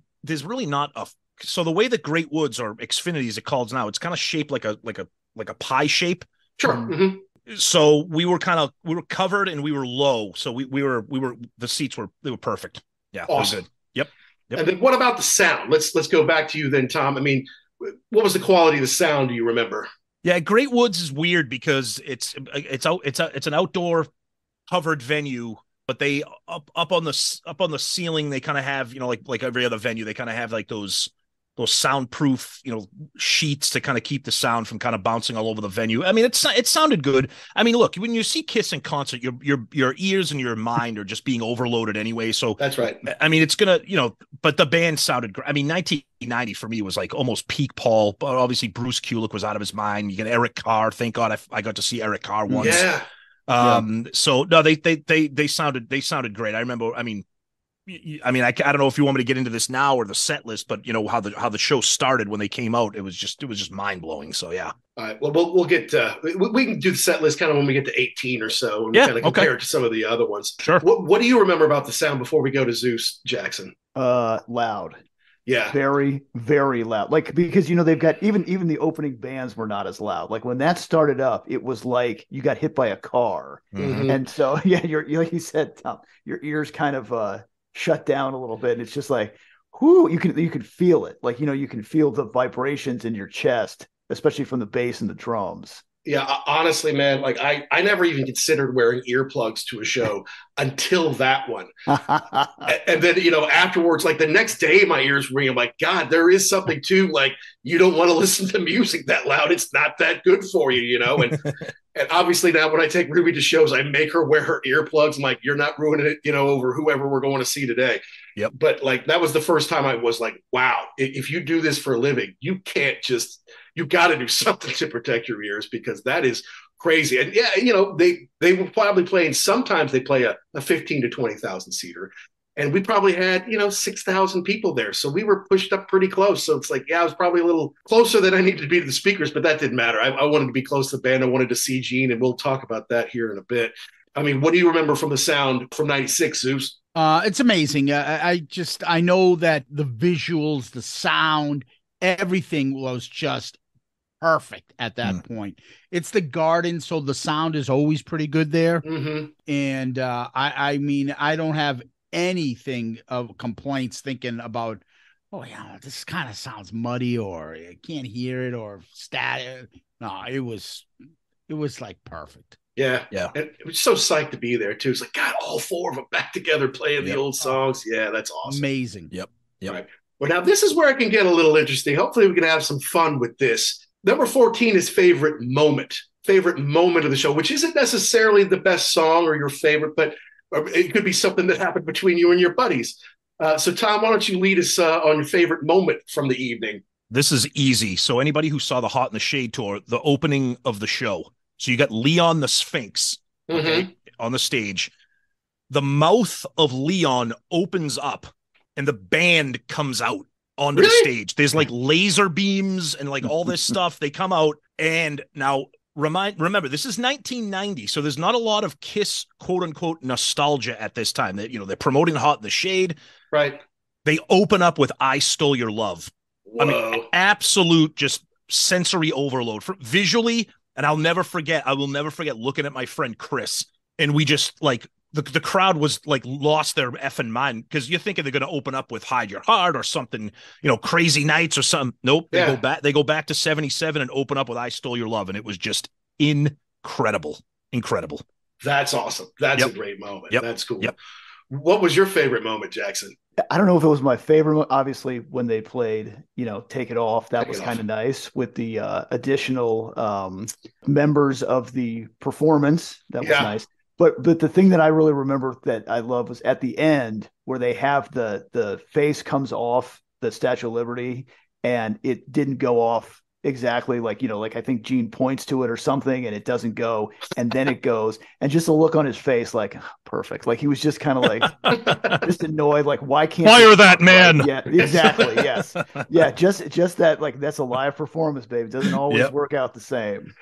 not so the way that Great Woods or Xfinity as it calls now, it's kind of shaped like a pie shape. Sure. Mm-hmm. So we were covered and we were low. So the seats were perfect. Yeah. Awesome. Good. Yep. And then what about the sound? Let's go back to you then, Tom. I mean, what was the quality of the sound? Do you remember? Yeah, Great Woods is weird because it's an outdoor covered venue, but they up on the ceiling they kind of have like every other venue they kind of have like those soundproof sheets to kind of keep the sound from kind of bouncing all over the venue. I mean, it sounded good. I mean, look, when you see Kiss in concert, your ears and your mind are just being overloaded anyway. So that's right. I mean, it's gonna but the band sounded great. I mean, 1990 for me was like almost peak Paul. But obviously Bruce Kulick was out of his mind. You get Eric Carr. Thank God I got to see Eric Carr once. Yeah. So no, they sounded great. I remember. I don't know if you want me to get into this now or the set list, but how the show started when they came out, it was just mind blowing. So yeah. All right. Well, we'll get we can do the set list kind of when we get to 18 or so and kind of compare it to some of the other ones. Sure. What do you remember about the sound before we go to Zeus, Jackson? Loud. Yeah. Very, very loud. Like, because they've got even the opening bands were not as loud. Like when that started up, it was like you got hit by a car. Mm-hmm. And so you're like you said, Tom, your ears kind of shut down a little bit. And it's just like, whoo, you can feel it. Like, you can feel the vibrations in your chest, especially from the bass and the drums. Yeah, honestly, man, like I never even considered wearing earplugs to a show until that one. And then, afterwards, like the next day, my ears ring. I'm like, God, there is something to like, you don't want to listen to music that loud. It's not that good for you, And obviously now when I take Ruby to shows, I make her wear her earplugs. I'm like, you're not ruining it, over whoever we're going to see today. Yep. But like, that was the first time I was like, wow, if you do this for a living, you got to do something to protect your ears because that is crazy. And yeah, they were probably playing, sometimes they play a 15 to 20,000 seater. And we probably had, 6,000 people there. So we were pushed up pretty close. So it's like, yeah, I was probably a little closer than I needed to be to the speakers, but that didn't matter. I wanted to be close to the band. I wanted to see Gene, and we'll talk about that here in a bit. I mean, what do you remember from the sound from 96, Zeus? It's amazing. I know that the visuals, the sound, everything was just perfect at that point. It's the Garden, so the sound is always pretty good there. Mm-hmm. And I mean, I don't have anything of complaints thinking about, this kind of sounds muddy or I can't hear it or static. No, it was like perfect. Yeah. And it was so psyched to be there too. It's like, God, all four of them back together playing the old songs. Yeah, that's awesome. Amazing. Yep. Right. Well, now this is where it can get a little interesting. Hopefully we can have some fun with this. Number 14 is favorite moment of the show, which isn't necessarily the best song or your favorite, but it could be something that happened between you and your buddies. So, Tom, why don't you lead us on your favorite moment from the evening? This is easy. So anybody who saw the Hot in the Shade tour, the opening of the show. So you got Leon the Sphinx on the stage. The mouth of Leon opens up and the band comes out onto the stage. There's like laser beams and like all this stuff. They come out, and now remember, this is 1990, so there's not a lot of Kiss quote unquote nostalgia at this time. That, you know, they're promoting Hot in the Shade. Right. They open up with I Stole Your Love. Whoa. I mean, absolute just sensory overload visually. And I will never forget looking at my friend Chris, and we just like the crowd was like lost their effing mind, because you're thinking they're going to open up with Hide Your Heart or something, you know, Crazy Nights or something. Nope. They go back to 77 and open up with I Stole Your Love. And it was just incredible. That's awesome. That's a great moment. That's cool. Yep. What was your favorite moment, Jackson? I don't know if it was my favorite. Obviously, when they played, you know, Take It Off, that was kind of nice with the additional members of the performance. That was nice. But the thing that I really remember that I love was at the end where they have the face comes off the Statue of Liberty, and it didn't go off exactly like, you know, like I think Gene points to it or something, and it doesn't go, and then it goes, and just a look on his face like perfect, like he was just kind of like just annoyed, like why can't fire that man? Yeah, exactly. Yes. Yeah, just that, like that's a live performance, baby. It doesn't always work out the same.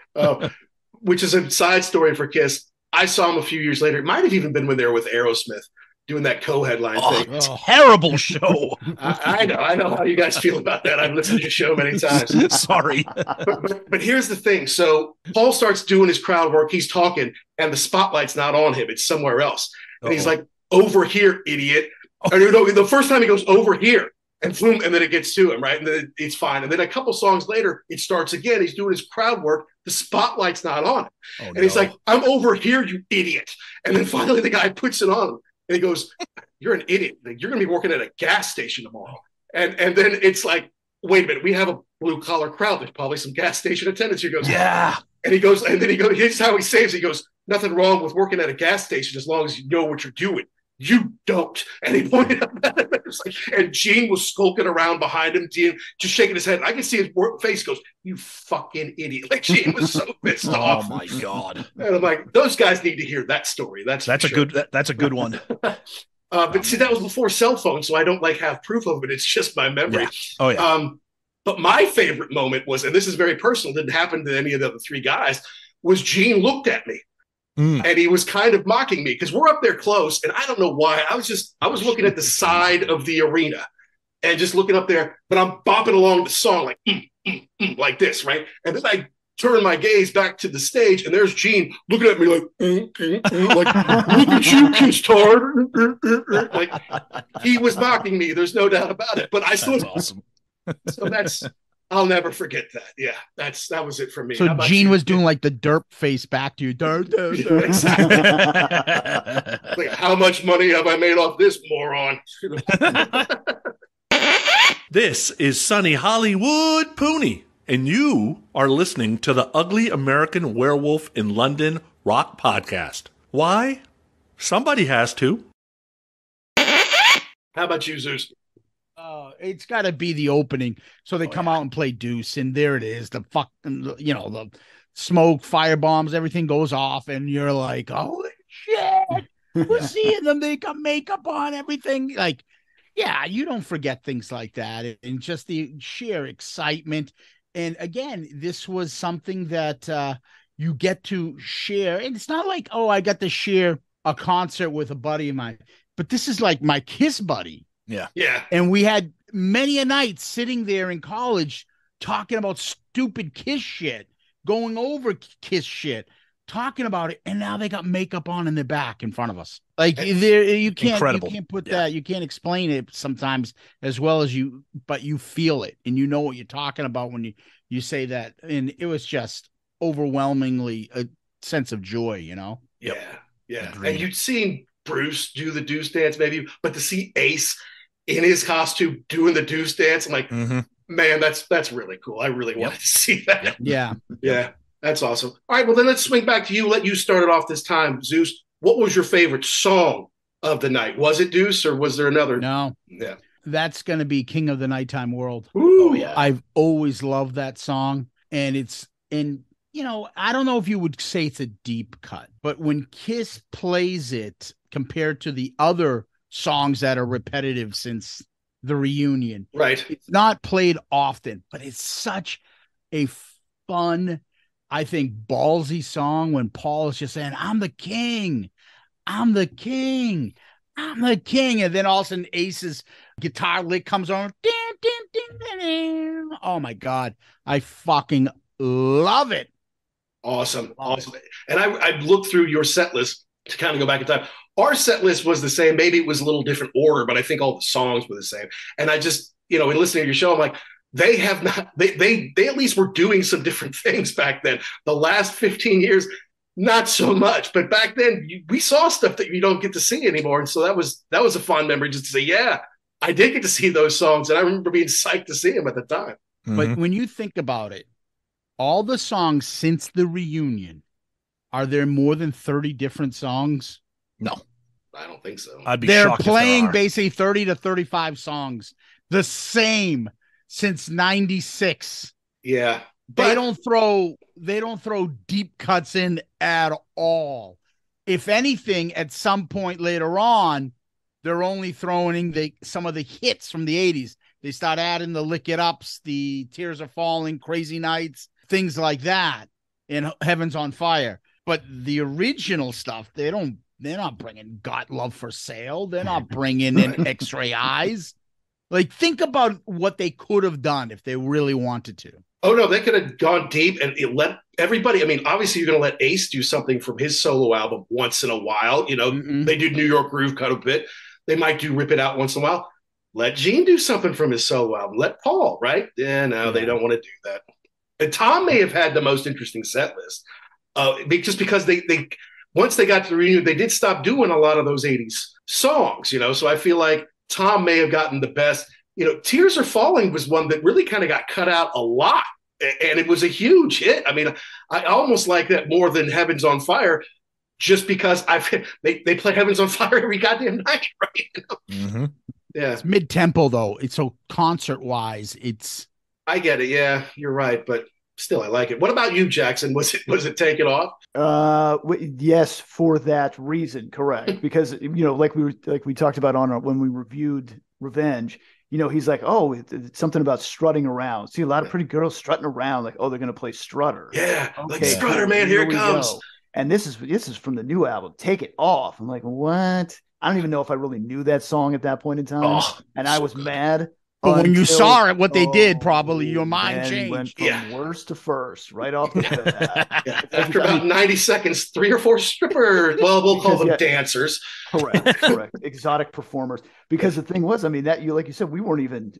Which is a side story for Kiss. I saw him a few years later. It might have even been when they were with Aerosmith doing that co-headline thing. Terrible show. I know how you guys feel about that. I've listened to your show many times. Sorry. But here's the thing. So Paul starts doing his crowd work. He's talking, and the spotlight's not on him. It's somewhere else. And he's like, over here, idiot. Or, you know, the first time he goes, over here. And boom, and then it gets to him, right? And then it's fine. And then a couple songs later, it starts again. He's doing his crowd work. The spotlight's not on him. And he's like, I'm over here, you idiot. And then finally the guy puts it on him. And he goes, you're an idiot. You're going to be working at a gas station tomorrow. And then it's like, wait a minute. We have a blue-collar crowd. There's probably some gas station attendants. He goes, yeah. And he goes, here's how he saves. He goes, nothing wrong with working at a gas station as long as you know what you're doing. You don't. And he pointed out that. And Gene was skulking around behind him, Gene just shaking his head. I can see his face goes, you fucking idiot. Like Gene was so pissed off. Oh my God. And I'm like, those guys need to hear that story. That's a good one. But see, that was before cell phones, so I don't like have proof of it. It's just my memory. Yeah. Oh yeah. But my favorite moment was, and this is very personal, didn't happen to any of the other three guys, was Gene looked at me. And he was kind of mocking me because we're up there close, and I don't know why. I was looking at the side of the arena and just looking up there, but I'm bopping along the song like like this, right? And then I turn my gaze back to the stage, and there's Gene looking at me like look at you, Kiss-tard. Like he was mocking me. There's no doubt about it. But I still awesome. So I'll never forget that. Yeah, that was it for me. So Gene was doing like the derp face back to you. Exactly. Like, how much money have I made off this moron? This is sunny Hollywood Poonie, and you are listening to the Ugly American Werewolf in London Rock Podcast. Why? Somebody has to. How about you, Zeus? It's got to be the opening. So they come out and play Deuce, and there it is. The the smoke, fire bombs, everything goes off, and you're like, holy shit, we're seeing them. They got makeup on, everything. Like, yeah, you don't forget things like that, and just the sheer excitement. And again, this was something that you get to share. And it's not like, oh, I got to share a concert with a buddy of mine, but this is like my Kiss buddy. Yeah. Yeah. And we had many a night sitting there in college talking about stupid Kiss shit, going over Kiss shit, talking about it. And now they got makeup on in their back in front of us. Like you can't put that. You can't explain it sometimes as well as but you feel it and you know what you're talking about when you say that. And it was just overwhelmingly a sense of joy, you know? Yeah. Yeah. And you'd seen Bruce do the Deuce dance maybe, but to see Ace in his costume doing the Deuce dance, I'm like, man, that's really cool. I really wanted to see that. Yeah. Yeah. That's awesome. All right. Well, then let's swing back to you. Let you start it off this time, Zeus. What was your favorite song of the night. Was it Deuce or was there another? No. Yeah. That's going to be King of the Nighttime World. Ooh, yeah. I've always loved that song. And I don't know if you would say it's a deep cut, but when Kiss plays it compared to the other songs that are repetitive since the reunion, right? It's not played often, but it's such a fun, I think, ballsy song when Paul is just saying, I'm the king. I'm the king. I'm the king. And then all of a sudden Ace's guitar lick comes on. Oh my God. I fucking love it. Awesome. And I looked through your set list to kind of go back in time. Our set list was the same. Maybe it was a little different order, but I think all the songs were the same. And I just, in listening to your show, I'm like, they have not, they at least were doing some different things back then. The last 15 years, not so much, but back then we saw stuff that you don't get to see anymore. And so that was a fun memory just to say, yeah, I did get to see those songs. And I remember being psyched to see them at the time. But when you think about it, all the songs since the reunion, are there more than 30 different songs? No, I don't think so. They're playing basically 30 to 35 songs, the same since 96. Yeah. They don't throw deep cuts in at all. If anything, at some point later on, they're only throwing some of the hits from the 80s. They start adding the Lick It Ups, the Tears Are Falling, Crazy Nights, things like that, and Heaven's on Fire. But the original stuff, they're not bringing Got Love for Sale. They're not bringing in X-Ray Eyes. Like, think about what they could have done if they really wanted to. Oh, no, they could have gone deep and let everybody. I mean, obviously, you're going to let Ace do something from his solo album once in a while. They do New York Groove kind of bit. They might do Rip It Out once in a while. Let Gene do something from his solo album. Let Paul, right? Yeah, no, they don't want to do that. And Tom may have had the most interesting set list because they once they got to the reunion, they did stop doing a lot of those 80s songs, So I feel like Tom may have gotten the best. Tears Are Falling was one that really kind of got cut out a lot. And it was a huge hit. I mean, I almost like that more than Heaven's on Fire, just because they play Heaven's on Fire every goddamn night, right? Yeah, it's mid-tempo though. It's so concert-wise. I get it. Yeah, you're right, but still, I like it. What about you, Jackson? Was it Take It Off? Yes, for that reason, correct. Because like we talked about when we reviewed Revenge. He's like, oh, it's something about strutting around. See a lot of pretty girls strutting around, like, oh, they're going to play Strutter. Yeah, okay, like Strutter, man, here it comes. Go. And this is from the new album, Take It Off. I'm like, what? I don't even know if I really knew that song at that point in time. And I was mad. But when you saw it, what they did, probably your mind changed. Went from worst to first, right off the bat. After about 90 sequence, 3 or 4 strippers. Well, we'll call them dancers. Correct. Exotic performers. Because the thing was, I mean, that like you said, we weren't even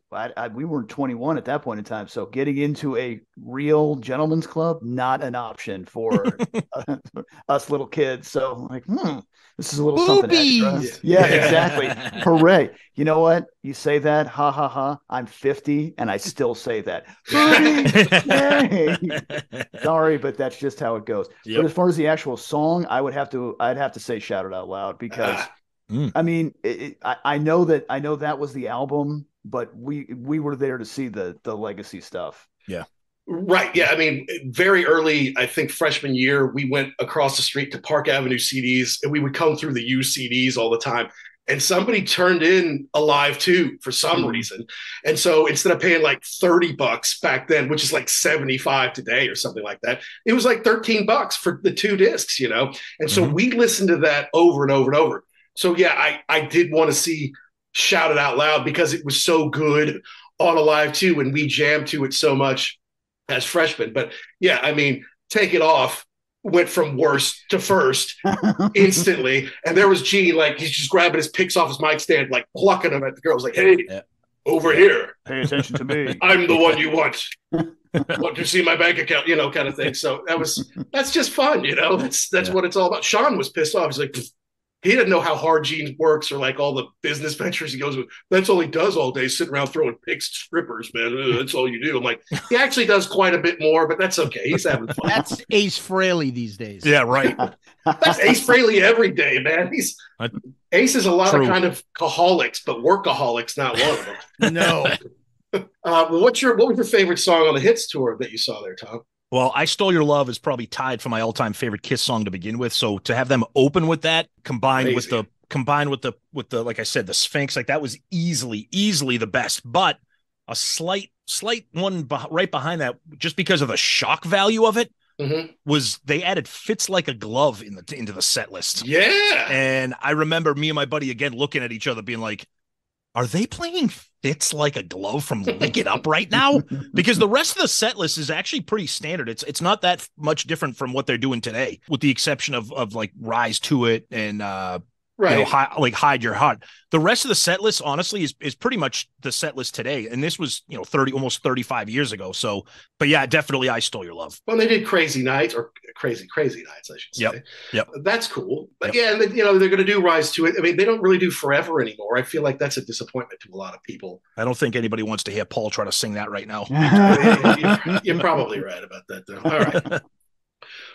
we weren't 21 at that point in time. So getting into a real gentleman's club, not an option for us little kids. So like, this is a little Boobies. Something extra. Yeah, exactly. Hooray. You know what? You say that, ha ha ha. I'm 50 and I still say that. Sorry, but that's just how it goes. Yep. But as far as the actual song, I'd have to say Shout It Out Loud because I mean, I know that was the album, but we were there to see the legacy stuff. Yeah. Right. Yeah. I mean, very early, I think freshman year, we went across the street to Park Avenue CDs and we would come through the used CDs all the time. And somebody turned in Alive 2 for some reason. And so instead of paying like $30 back then, which is like $75 today or something like that, it was like $13 for the 2 discs, And so we listened to that over and over and over. So yeah, I did want to see Shout It Out Loud because it was so good on Alive 2 and we jammed to it so much as freshmen. But yeah, I mean, Take It Off went from worst to first instantly. And there was Gene, like, he's just grabbing his picks off his mic stand, like plucking them at the girls, like, hey, over here. Pay attention to me. I'm the one you want. Want to see my bank account, kind of thing. So that's just fun, That's what it's all about. Sean was pissed off. He's like, he didn't know how hard Gene works or like all the business ventures he goes with. That's all he does all day, sitting around throwing pigs to strippers, man. That's all you do. I'm like, he actually does quite a bit more, but that's okay. He's having fun. That's Ace Frehley these days. Yeah, right. That's Ace Frehley every day, man. Ace is a lot of kind of caholics, but workaholics, not one of them. No. What was your favorite song on the Hits tour that you saw there, Tom? Well, I Stole Your Love is probably tied for my all-time favorite Kiss song to begin with. So to have them open with that, combined with the like I said, the Sphinx, like that was easily the best. But a slight one right behind that, just because of the shock value of it, was they added Fits Like a Glove into the set list. Yeah. And I remember me and my buddy again looking at each other being like, are they playing Fits Like a Glove from Lick It Up right now? Because the rest of the set list is actually pretty standard. It's not that much different from what they're doing today, with the exception of like Rise to It and right. Hide Your Heart. The rest of the set list, honestly, is pretty much the set list today. And this was, almost 35 years ago. So, but yeah, definitely I Stole Your Love. Well, they did Crazy Nights, or Crazy Nights, I should say. Yep. That's cool. But yeah, and they're going to do Rise to It. I mean, they don't really do Forever anymore. I feel like that's a disappointment to a lot of people. I don't think anybody wants to hear Paul try to sing that right now. You're probably right about that, though. All right.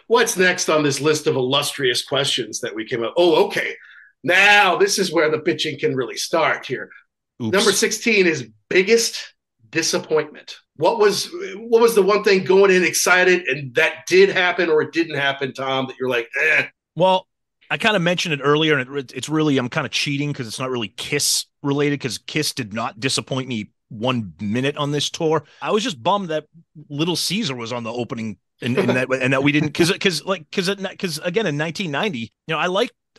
What's next on this list of illustrious questions that we came up? Oh, okay. Now, this is where the bitching can really start here. Oops. Number 16 is biggest disappointment. What was the one thing going in excited and that did happen or it didn't happen, Tom, that you're like, eh? Well, I kind of mentioned it earlier, and it's really, I'm kind of cheating because it's not really Kiss related, because Kiss did not disappoint me 1 minute on this tour. I was just bummed that Little Caesar was on the opening and that we didn't, because again, in 1990,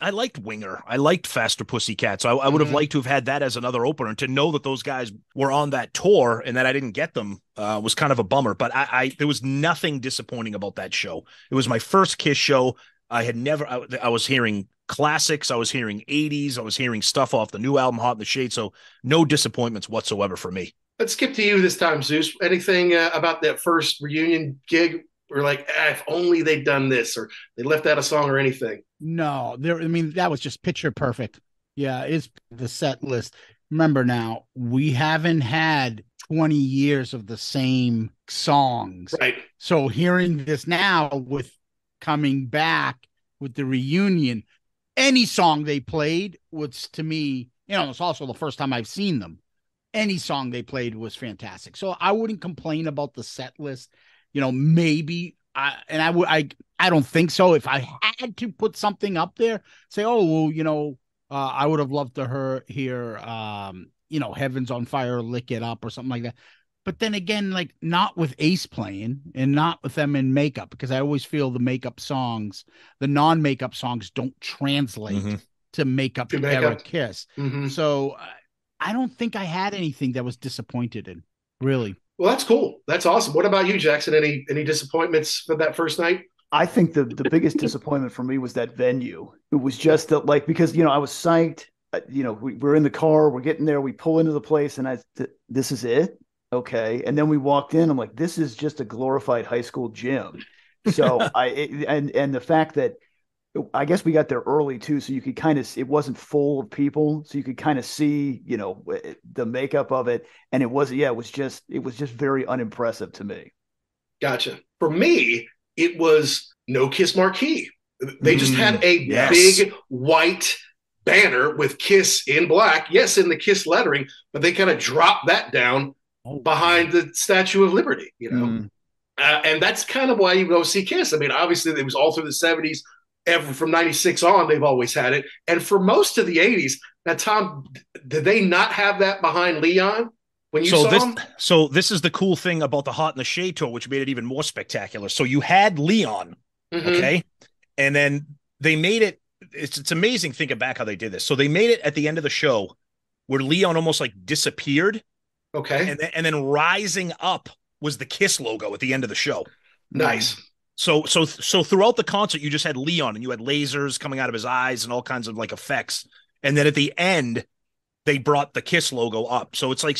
I liked Winger. I liked Faster Pussycat. So I would have liked to have had that as another opener, and to know that those guys were on that tour and that I didn't get them was kind of a bummer. But there was nothing disappointing about that show. It was my first Kiss show. I was hearing classics. I was hearing 80s. I was hearing stuff off the new album, Hot in the Shade. So no disappointments whatsoever for me. Let's skip to you this time, Zeus. Anything about that first reunion gig? Or like, if only they'd done this, or they left out a song or anything. No, that was just picture perfect. Yeah, it's the set list. Remember now, we haven't had 20 years of the same songs. Right. So hearing this now with coming back with the reunion, any song they played was, to me, it's also the first time I've seen them. Any song they played was fantastic. So I wouldn't complain about the set list. Maybe I don't think so. If I had to put something up there, say, oh, well, I would have loved to hear, Heaven's on Fire, Lick It Up, or something like that. But then again, like, not with Ace playing and not with them in makeup, because I always feel the makeup songs, the non-makeup songs, don't translate to makeup era Kiss. So I don't think I had anything that was disappointed in, really. Well, that's cool. That's awesome. What about you, Jackson? Any disappointments for that first night? I think the biggest disappointment for me was that venue. It was just that, like, because, I was psyched. We're in the car, we're getting there, we pull into the place, and this is it? Okay. And then we walked in, I'm like, this is just a glorified high school gym. So and the fact that, I guess we got there early too, so you could kind of, it wasn't full of people, so you could kind of see, the makeup of it. And it was just very unimpressive to me. Gotcha. For me, it was no Kiss marquee. They just had a big white banner with Kiss in black. Yes, in the Kiss lettering, but they kind of dropped that down behind the Statue of Liberty, and that's kind of why you go see Kiss. I mean, obviously it was all through the 70s. From 96 on, they've always had it. And for most of the 80s, now, Tom, did they not have that behind Leon when you saw them? So this is the cool thing about the Hot in the Shade tour, which made it even more spectacular. So you had Leon, okay? And then they made it, it's amazing thinking back how they did this. So they made it at the end of the show where Leon almost like disappeared. Okay. And then rising up was the Kiss logo at the end of the show. Nice. So throughout the concert, you just had Leon, and you had lasers coming out of his eyes and all kinds of like effects. And then at the end, they brought the Kiss logo up. So it's like,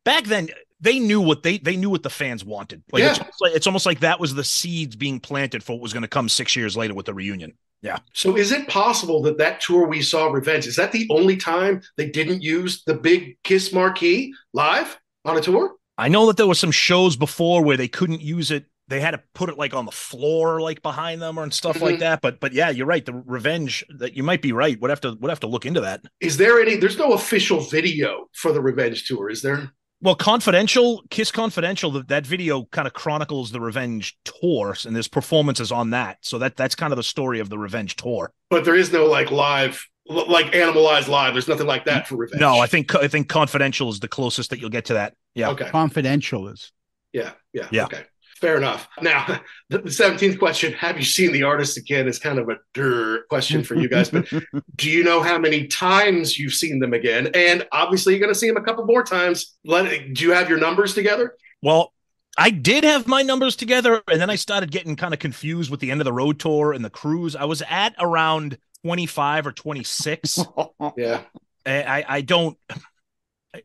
back then they knew what they knew what the fans wanted. Like, it's almost like that was the seeds being planted for what was going to come 6 years later with the reunion. Yeah. So is it possible that tour we saw, Revenge, is that the only time they didn't use the big Kiss marquee live on a tour? I know that there were some shows before where they couldn't use it. They had to put it like on the floor, like behind them and stuff like that. But yeah, you're right. The Revenge, that you might be right. We'd have to look into that. Is there there's no official video for the Revenge tour, is there? Well, Kiss Confidential, that video kind of chronicles the Revenge tour, and there's performances on that. So that's kind of the story of the Revenge tour. But there is no live, Animalized live. There's nothing like that for Revenge. No, I think Confidential is the closest that you'll get to that. Yeah. Okay. Confidential is. Yeah. Okay. Fair enough. Now, the 17th question, have you seen the artist again, is kind of a question for you guys, but do you know how many times you've seen them again? And obviously you're going to see them a couple more times. Do you have your numbers together? Well, I did have my numbers together, and then I started getting kind of confused with the end of the road tour and the cruise. I was at around 25 or 26. Yeah. I don't...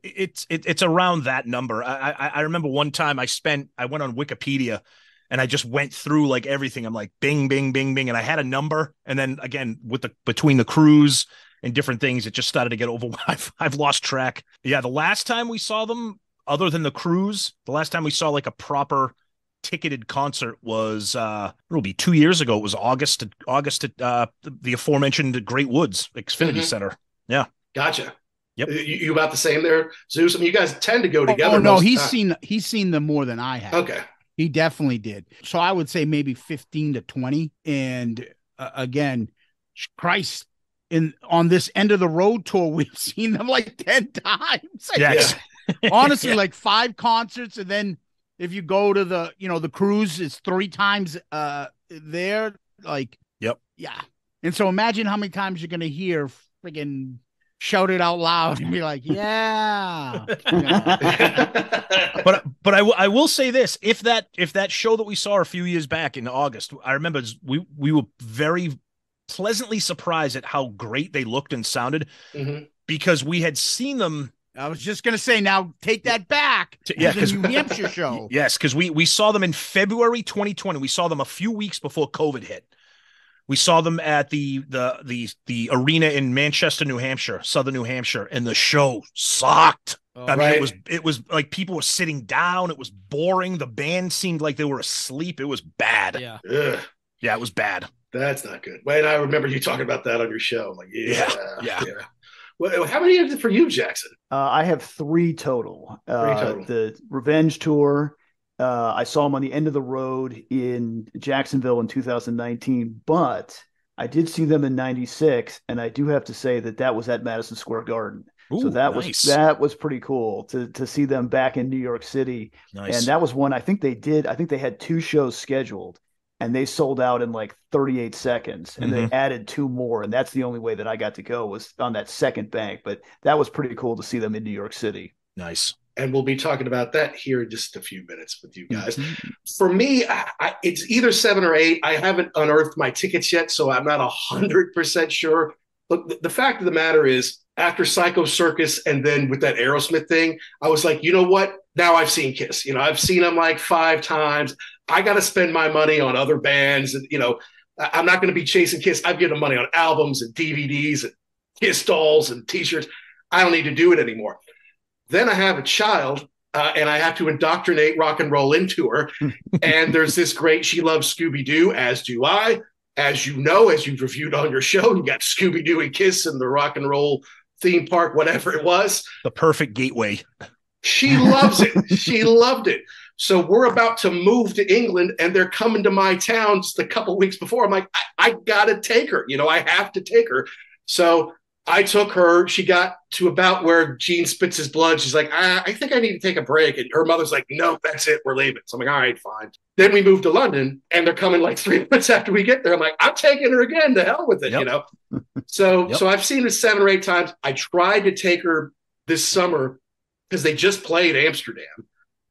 It's around that number. I remember one time I went on Wikipedia and I just went through like everything. I'm like, bing, bing, bing, bing. And I had a number. And then again, between the cruise and different things, it just started to get overwhelming. I've lost track. Yeah. The last time we saw them, other than the cruise, the last time we saw like a proper ticketed concert was, it'll be 2 years ago. It was August at the aforementioned Great Woods Xfinity Center. Yeah. Gotcha. Yep. You about the same there, Zeus? I mean, you guys tend to go together. Oh no, he's seen them more than I have. Okay. He definitely did. So I would say maybe 15 to 20. And again, Christ, on this end of the road tour, we've seen them like 10 times. Yes. Honestly, like 5 concerts. And then if you go to the cruise, it's 3 times there. Like, yep. Yeah. And so imagine how many times you're going to hear friggin' Shout It Out Loud and be like, yeah. But I will say this: if that show that we saw a few years back in August, I remember we were very pleasantly surprised at how great they looked and sounded, because we had seen them. I was just gonna say, now take that back. Because New Hampshire show. Yes, because we saw them in February 2020. We saw them a few weeks before COVID hit. We saw them at the arena in Manchester, New Hampshire, Southern New Hampshire, and the show sucked. I mean, it was like people were sitting down. It was boring. The band seemed like they were asleep. It was bad. Yeah. Ugh. Yeah, it was bad. That's not good. Wait, I remember you talking about that on your show. Like, yeah. Well, how many is it for you, Jackson? I have 3 total. 3 total. The Revenge tour. I saw him on the end of the road in Jacksonville in 2019, but I did see them in 96. And I do have to say that was at Madison Square Garden. Ooh, so that nice. was pretty cool to see them back in New York City. Nice. And that was one I think they had 2 shows scheduled and they sold out in like 38 seconds and they added 2 more. And that's the only way that I got to go was on that second bank, but that was pretty cool to see them in New York City. Nice. And we'll be talking about that here in just a few minutes with you guys. For me, it's either 7 or 8. I haven't unearthed my tickets yet, so I'm not 100% sure. But the fact of the matter is, after Psycho Circus and then with that Aerosmith thing, I was like, you know what? Now I've seen Kiss. I've seen them like 5 times. I got to spend my money on other bands. And, I'm not going to be chasing Kiss. I've given money on albums and DVDs and Kiss dolls and T-shirts. I don't need to do it anymore. Then I have a child, and I have to indoctrinate rock and roll into her. And there's this great, she loves Scooby-Doo, as do I. As you know, as you've reviewed on your show, you got Scooby-Doo and Kiss and the rock and roll theme park, whatever it was. The perfect gateway. She loves it. She loved it. So we're about to move to England, and they're coming to my town just a couple weeks before. I'm like, I got to take her. I have to take her. So I took her. She got to about where Gene spits his blood. She's like, I think I need to take a break. And her mother's like, no, that's it. We're leaving. So I'm like, all right, fine. Then we moved to London, and they're coming like 3 months after we get there. I'm like, I'm taking her again. To hell with it, So I've seen her 7 or 8 times. I tried to take her this summer because they just played Amsterdam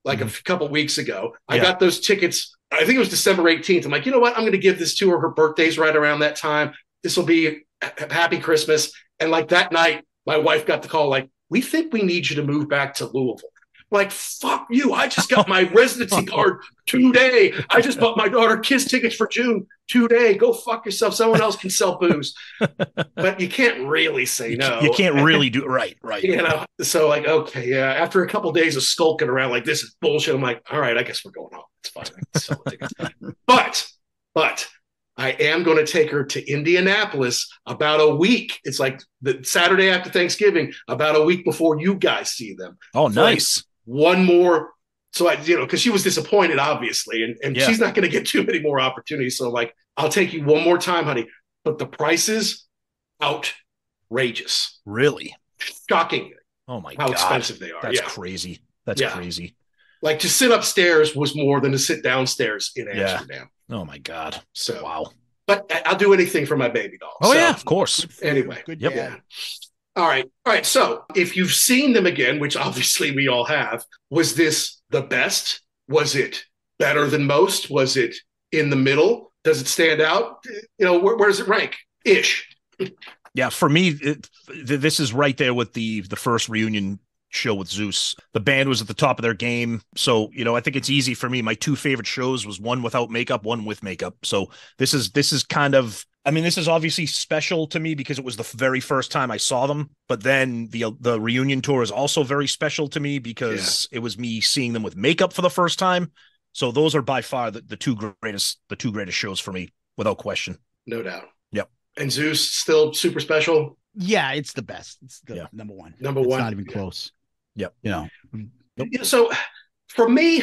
like a couple weeks ago. I got those tickets. I think it was December 18th. I'm like, you know what? I'm going to give this to her. Her birthday's right around that time. This will be a happy Christmas. And like that night, my wife got the call, like, we think we need you to move back to Louisville. Like, fuck you. I just got my residency card today. I just bought my daughter KISS tickets for June today. Go fuck yourself. Someone else can sell booze. But you can't really say no. You can't really do it. Right. You know, so like, okay, yeah. After a couple of days of skulking around like, this is bullshit, I'm like, all right, I guess we're going home. It's fine. I can sell the tickets. But I am going to take her to Indianapolis about a week. It's like the Saturday after Thanksgiving, about a week before you guys see them. Oh, nice. Like one more. So because she was disappointed, obviously, and she's not going to get too many more opportunities. So like, I'll take you one more time, honey. But the prices, outrageous. Really? Shocking. Oh my God. How expensive they are. That's crazy. That's crazy. Like to sit upstairs was more than to sit downstairs in Amsterdam. Oh my God. So wow. But I'll do anything for my baby doll. Oh yeah, of course. Anyway. Good. Yep. Yeah. All right. So if you've seen them again, which obviously we all have, was this the best? Was it better than most? Was it in the middle? Does it stand out? You know, where does it rank? Ish. Yeah, for me, this is right there with the first reunion show with Zeus. The band was at the top of their game. So, you know, I think it's easy for me. My two favorite shows was one without makeup, one with makeup. So this is kind of, I mean, this is obviously special to me because it was the very first time I saw them. But then the reunion tour is also very special to me because it was me seeing them with makeup for the first time. So those are by far the two greatest shows for me, without question. No doubt. Yep. And Zeus still super special. Yeah, it's the best. It's the number one. Number it's one. Not even close. Yep. You know. Nope. So for me,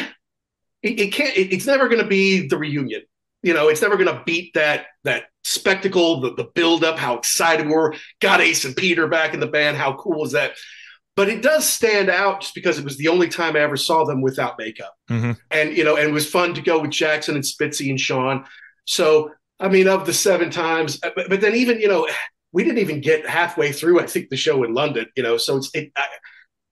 it's never going to be the reunion. You know, it's never going to beat that spectacle, the build up, how excited we were. Got Ace and Peter back in the band. How cool is that? But it does stand out just because it was the only time I ever saw them without makeup. Mm-hmm. And, you know, and it was fun to go with Jackson and Spitzy and Sean. So, I mean, of the 7 times, but then even, you know, we didn't even get halfway through, I think, the show in London, you know, so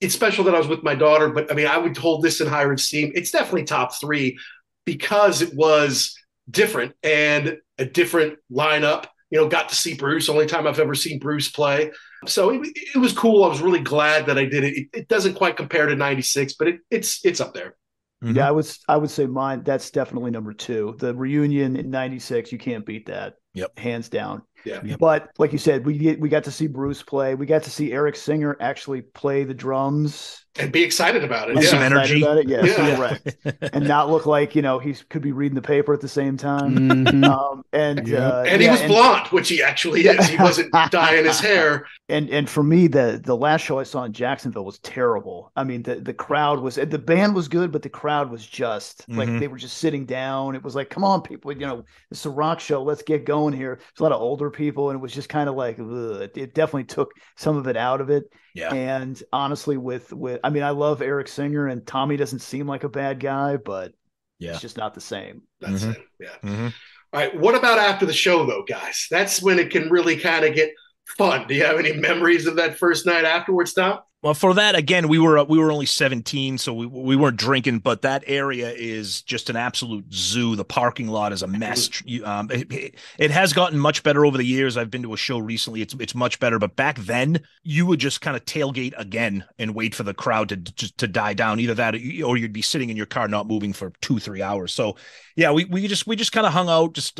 it's special that I was with my daughter, but I mean, I would hold this in higher esteem. It's definitely top 3 because it was different and a different lineup. You know, got to see Bruce, only time I've ever seen Bruce play. So it was cool. I was really glad that I did it. It doesn't quite compare to 96, but it's up there. Mm-hmm. Yeah, I would say mine, that's definitely number 2. The reunion in 96, you can't beat that. Yep. Hands down. Yeah. But like you said, we got to see Bruce play. We got to see Eric Singer actually play the drums and be excited about it. Some energy. About it. Yes, Yeah. correct. And not look like, you know, he could be reading the paper at the same time. Mm-hmm. And he was blonde, which he actually is. He wasn't dyeing his hair. And for me, the last show I saw in Jacksonville was terrible. I mean, the crowd was, the band was good, but the crowd was just like, they were just sitting down. It was like, come on, people, you know, it's a rock show. Let's get going here. There's a lot of older people, and it was just kind of like, ugh. It definitely took some of it out of it. Yeah. And honestly, with I mean, I love Eric Singer, and Tommy doesn't seem like a bad guy, but it's just not the same. That's it. Yeah. Mm-hmm. All right. What about after the show, though, guys? That's when it can really kind of get fun. Do you have any memories of that first night afterwards, Tom? Well, for that, again, we were only 17, so we weren't drinking, but that area is just an absolute zoo. The parking lot is a mess. It has gotten much better over the years. I've been to a show recently. It's much better, but back then you would just kind of tailgate again and wait for the crowd to die down. Either that or you'd be sitting in your car not moving for 2-3 hours. So yeah, we just kind of hung out, just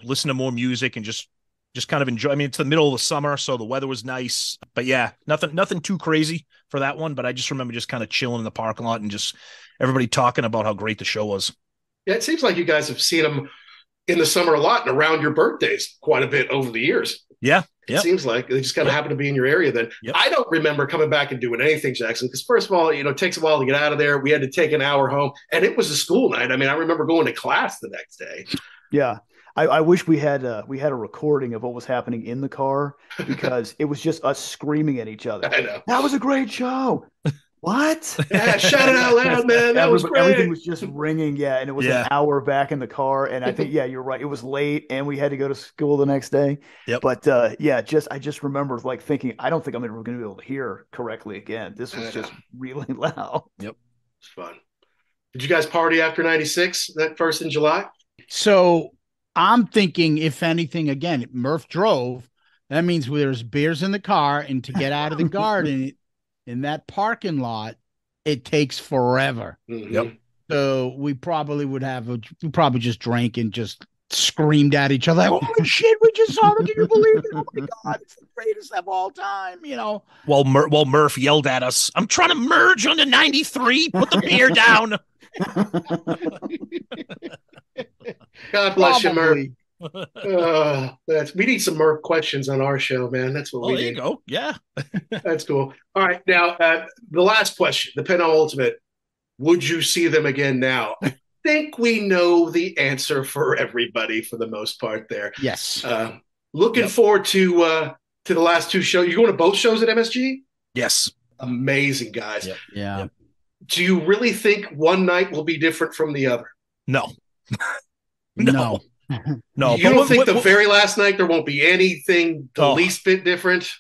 listen to more music and just kind of enjoy. I mean, it's the middle of the summer, so the weather was nice. But yeah, nothing too crazy for that one. But I just remember just kind of chilling in the parking lot and just everybody talking about how great the show was. Yeah, it seems like you guys have seen them in the summer a lot and around your birthdays quite a bit over the years. Yeah. It seems like they just kind of happen to be in your area then. Yep. I don't remember coming back and doing anything, Jackson, because first of all, you know, it takes a while to get out of there. We had to take an hour home, and it was a school night. I mean, I remember going to class the next day. Yeah. I wish we had a recording of what was happening in the car, because it was just us screaming at each other. I know. That was a great show. What? Yeah, shout it out loud, man. That was great. Everything was just ringing. Yeah. And it was an hour back in the car. And I think, you're right. It was late and we had to go to school the next day. Yep. But I just remember like thinking, I don't think I'm ever going to be able to hear correctly again. This was just really loud. Yep. It's fun. Did you guys party after 96, that first in July? So I'm thinking, if anything, again, Murph drove. That means there's beers in the car, and to get out of the garden in that parking lot, it takes forever. Yep. So we probably just drank and just screamed at each other, like, holy shit, we just saw it. Can you believe it? Oh my God, it's the greatest of all time, While Murph yelled at us, I'm trying to merge onto 93. Put the beer down. God bless you, Murph. We need some Murph questions on our show, man. That's what we need. There you go. Yeah. That's cool. All right. Now, the last question, the penultimate. Would you see them again now? I think we know the answer for everybody for the most part there. Yes. Looking forward to the last two shows. You're going to both shows at MSG? Yes. Amazing, guys. Yep. Yeah. Yep. Do you really think one night will be different from the other? No. No. No. You don't think the very last night there won't be anything the least bit different?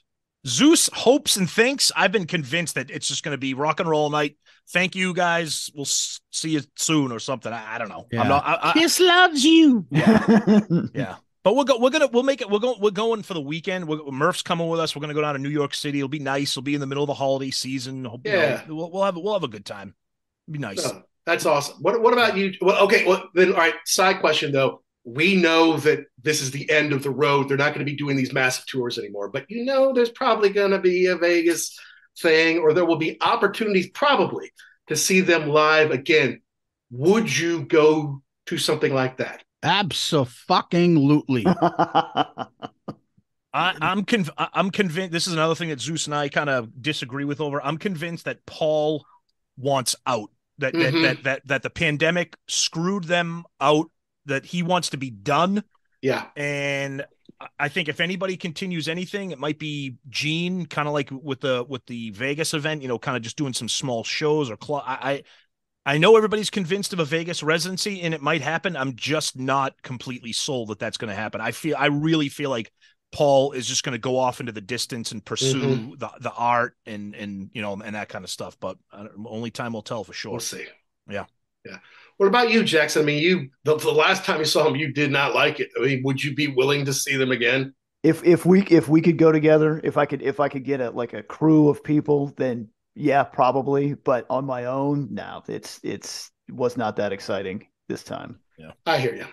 Zeus hopes and thinks. I've been convinced that it's just going to be rock and roll night. Thank you, guys. We'll see you soon or something. I don't know. Yeah. Kiss loves you. Yeah. But we'll make it. We're going for the weekend. Murph's coming with us. We're gonna go down to New York City. It'll be nice. It'll be in the middle of the holiday season. Yeah. We'll have a good time. It'll be nice. Oh, that's awesome. What about you? Well, okay. Well, then, all right. Side question though. We know that this is the end of the road. They're not going to be doing these massive tours anymore. But there's probably going to be a Vegas thing, or there will be opportunities probably to see them live again. Would you go to something like that? Abso-fucking-lutely. I'm convinced. This is another thing that Zeus and I kind of disagree with over. I'm convinced that Paul wants out. That the pandemic screwed them out. That he wants to be done. Yeah. And I think if anybody continues anything, it might be Gene, kind of like with the Vegas event, kind of just doing some small shows or I know everybody's convinced of a Vegas residency and it might happen. I'm just not completely sold that that's going to happen. I really feel like Paul is just going to go off into the distance and pursue the art and that kind of stuff. But only time will tell for sure. We'll see. Yeah. Yeah. What about you, Jackson? I mean, the last time you saw them, you did not like it. I mean, would you be willing to see them again? If we could go together, if I could get a crew of people, then yeah, probably. But on my own, no, it was not that exciting this time. Yeah, I hear you.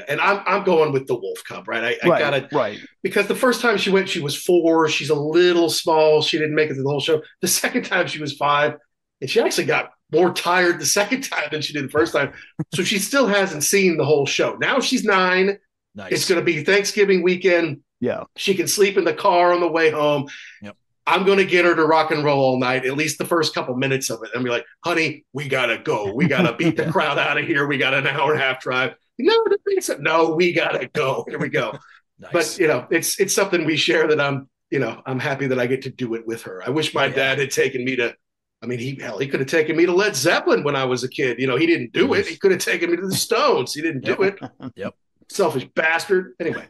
And I'm going with the Wolf Cub, right? I gotta because the first time she went, she was 4. She's a little small. She didn't make it through the whole show. The second time she was 5, and she actually got more tired the second time than she did the first time. So she still hasn't seen the whole show. Now she's 9. Nice. It's going to be Thanksgiving weekend. Yeah. She can sleep in the car on the way home. Yep. I'm going to get her to rock and roll all night, at least the first couple minutes of it. And be like, honey, we got to go. We got to beat the crowd out of here. We got an hour and a half drive. No, we got to go. Here we go. Nice. But, it's something we share that I'm happy that I get to do it with her. I wish my dad had taken me to, he could have taken me to Led Zeppelin when I was a kid. He didn't do it. He could have taken me to the Stones. He didn't do it. Yep. Selfish bastard. Anyway,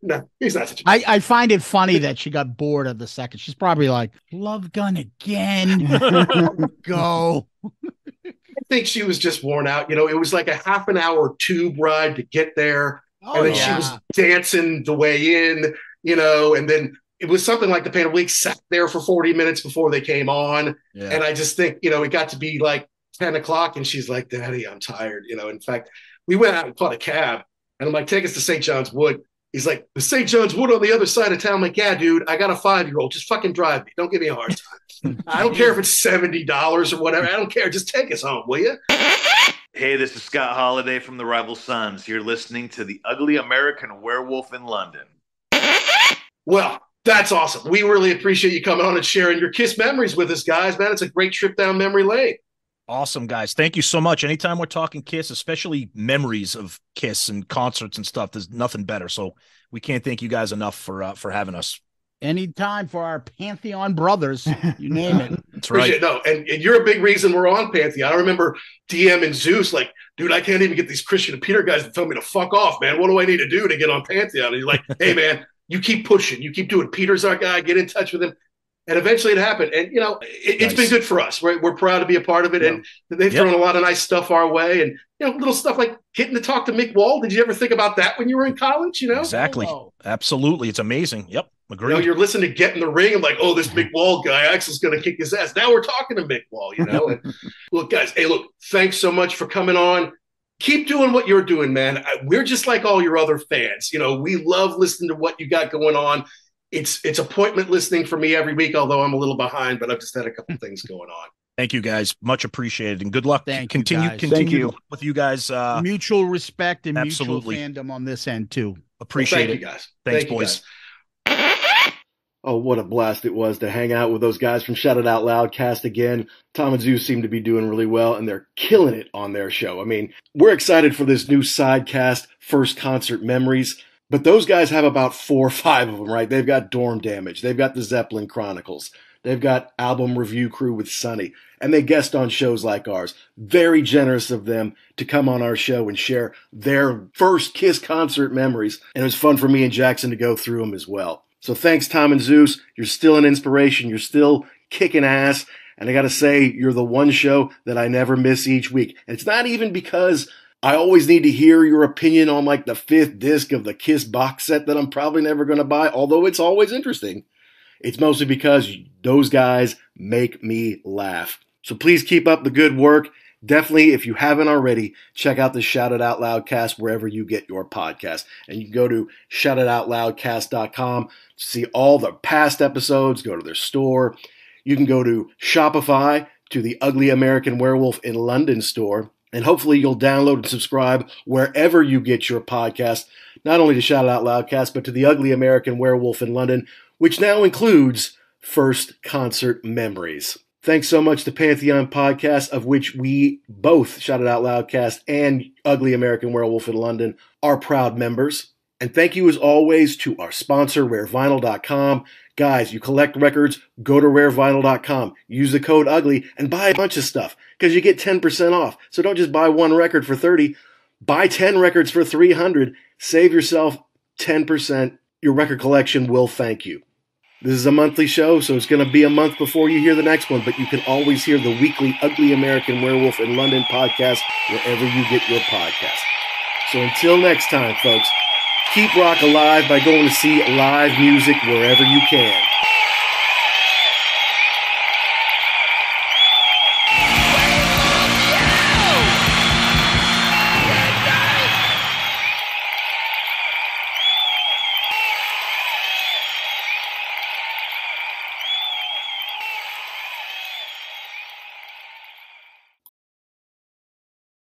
no, he's not such a I find it funny that she got bored of the second. She's probably like, Love Gun again. Go. I think she was just worn out. It was like a half an hour tube ride to get there. And then she was dancing the way in, and then it was something like the Pantheon Week sat there for 40 minutes before they came on. Yeah. And I just think, it got to be like 10 o'clock and she's like, Daddy, I'm tired. In fact, we went out and caught a cab and I'm like, take us to St. John's Wood. He's like, the St. John's Wood on the other side of town. I'm like, yeah, dude, I got a 5-year-old. Just fucking drive me. Don't give me a hard time. I don't care if it's $70 or whatever. I don't care. Just take us home, will you? Hey, this is Scott Holiday from the Rival Sons. You're listening to the Ugly American Werewolf in London. Well, that's awesome. We really appreciate you coming on and sharing your KISS memories with us, guys. Man, it's a great trip down memory lane. Awesome, guys. Thank you so much. Anytime we're talking KISS, especially memories of KISS and concerts and stuff, there's nothing better. So we can't thank you guys enough for having us. Anytime for our Pantheon brothers, you name it. That's right. No, and you're a big reason we're on Pantheon. I remember DM and Zeus like, dude, I can't even get these Christian and Peter guys to tell me to fuck off, man. What do I need to do to get on Pantheon? And you're like, hey, man, you keep pushing. You keep doing. Peter's our guy. Get in touch with him. And eventually it happened. And, it's been good for us. We're proud to be a part of it. Yeah. And they've thrown a lot of nice stuff our way. And little stuff like getting to talk to Mick Wall. Did you ever think about that when you were in college? Exactly. Absolutely. It's amazing. Yep. Agreed. You're listening to Get in the Ring and like, oh, this Mick Wall guy, Axel's going to kick his ass. Now we're talking to Mick Wall, And look, guys, thanks so much for coming on. Keep doing what you're doing, man. We're just like all your other fans. We love listening to what you got going on. It's appointment listening for me every week, although I'm a little behind, but I've just had a couple things going on. Thank you, guys. Much appreciated, and good luck. Continue with you guys. Mutual respect and absolutely. Mutual fandom on this end too. Appreciate it, you guys. Thanks, boys. Oh, what a blast it was to hang out with those guys from Shout It Out Loudcast again. Tom and Zeus seem to be doing really well, and they're killing it on their show. I mean, we're excited for this new sidecast, First Concert Memories, but those guys have about 4 or 5 of them, right? They've got Dorm Damage. They've got the Zeppelin Chronicles. They've got Album Review Crew with Sonny, and they guest on shows like ours. Very generous of them to come on our show and share their first Kiss concert memories, and it was fun for me and Jackson to go through them as well. So thanks, Tom and Zeus. You're still an inspiration. You're still kicking ass. And I got to say, you're the one show that I never miss each week. And it's not even because I always need to hear your opinion on like the 5th disc of the Kiss box set that I'm probably never going to buy, although it's always interesting. It's mostly because those guys make me laugh. So please keep up the good work. Definitely, if you haven't already, check out the Shout It Out Loudcast wherever you get your podcast. And you can go to shoutitoutloudcast.com to see all the past episodes, go to their store. You can go to Shopify to the Ugly American Werewolf in London store. And hopefully you'll download and subscribe wherever you get your podcast, not only to Shout It Out Loudcast, but to the Ugly American Werewolf in London, which now includes First Concert Memories. Thanks so much to Pantheon Podcast, of which we both, Shout It Out Loudcast and Ugly American Werewolf in London, are proud members. And thank you as always to our sponsor, rarevinyl.com. Guys, you collect records, go to rarevinyl.com, use the code UGLY, and buy a bunch of stuff, because you get 10% off. So don't just buy one record for $30, buy 10 records for $300, save yourself 10%. Your record collection will thank you. This is a monthly show, so it's going to be a month before you hear the next one, but you can always hear the weekly Ugly American Werewolf in London podcast wherever you get your podcast. So until next time, folks, keep rock alive by going to see live music wherever you can.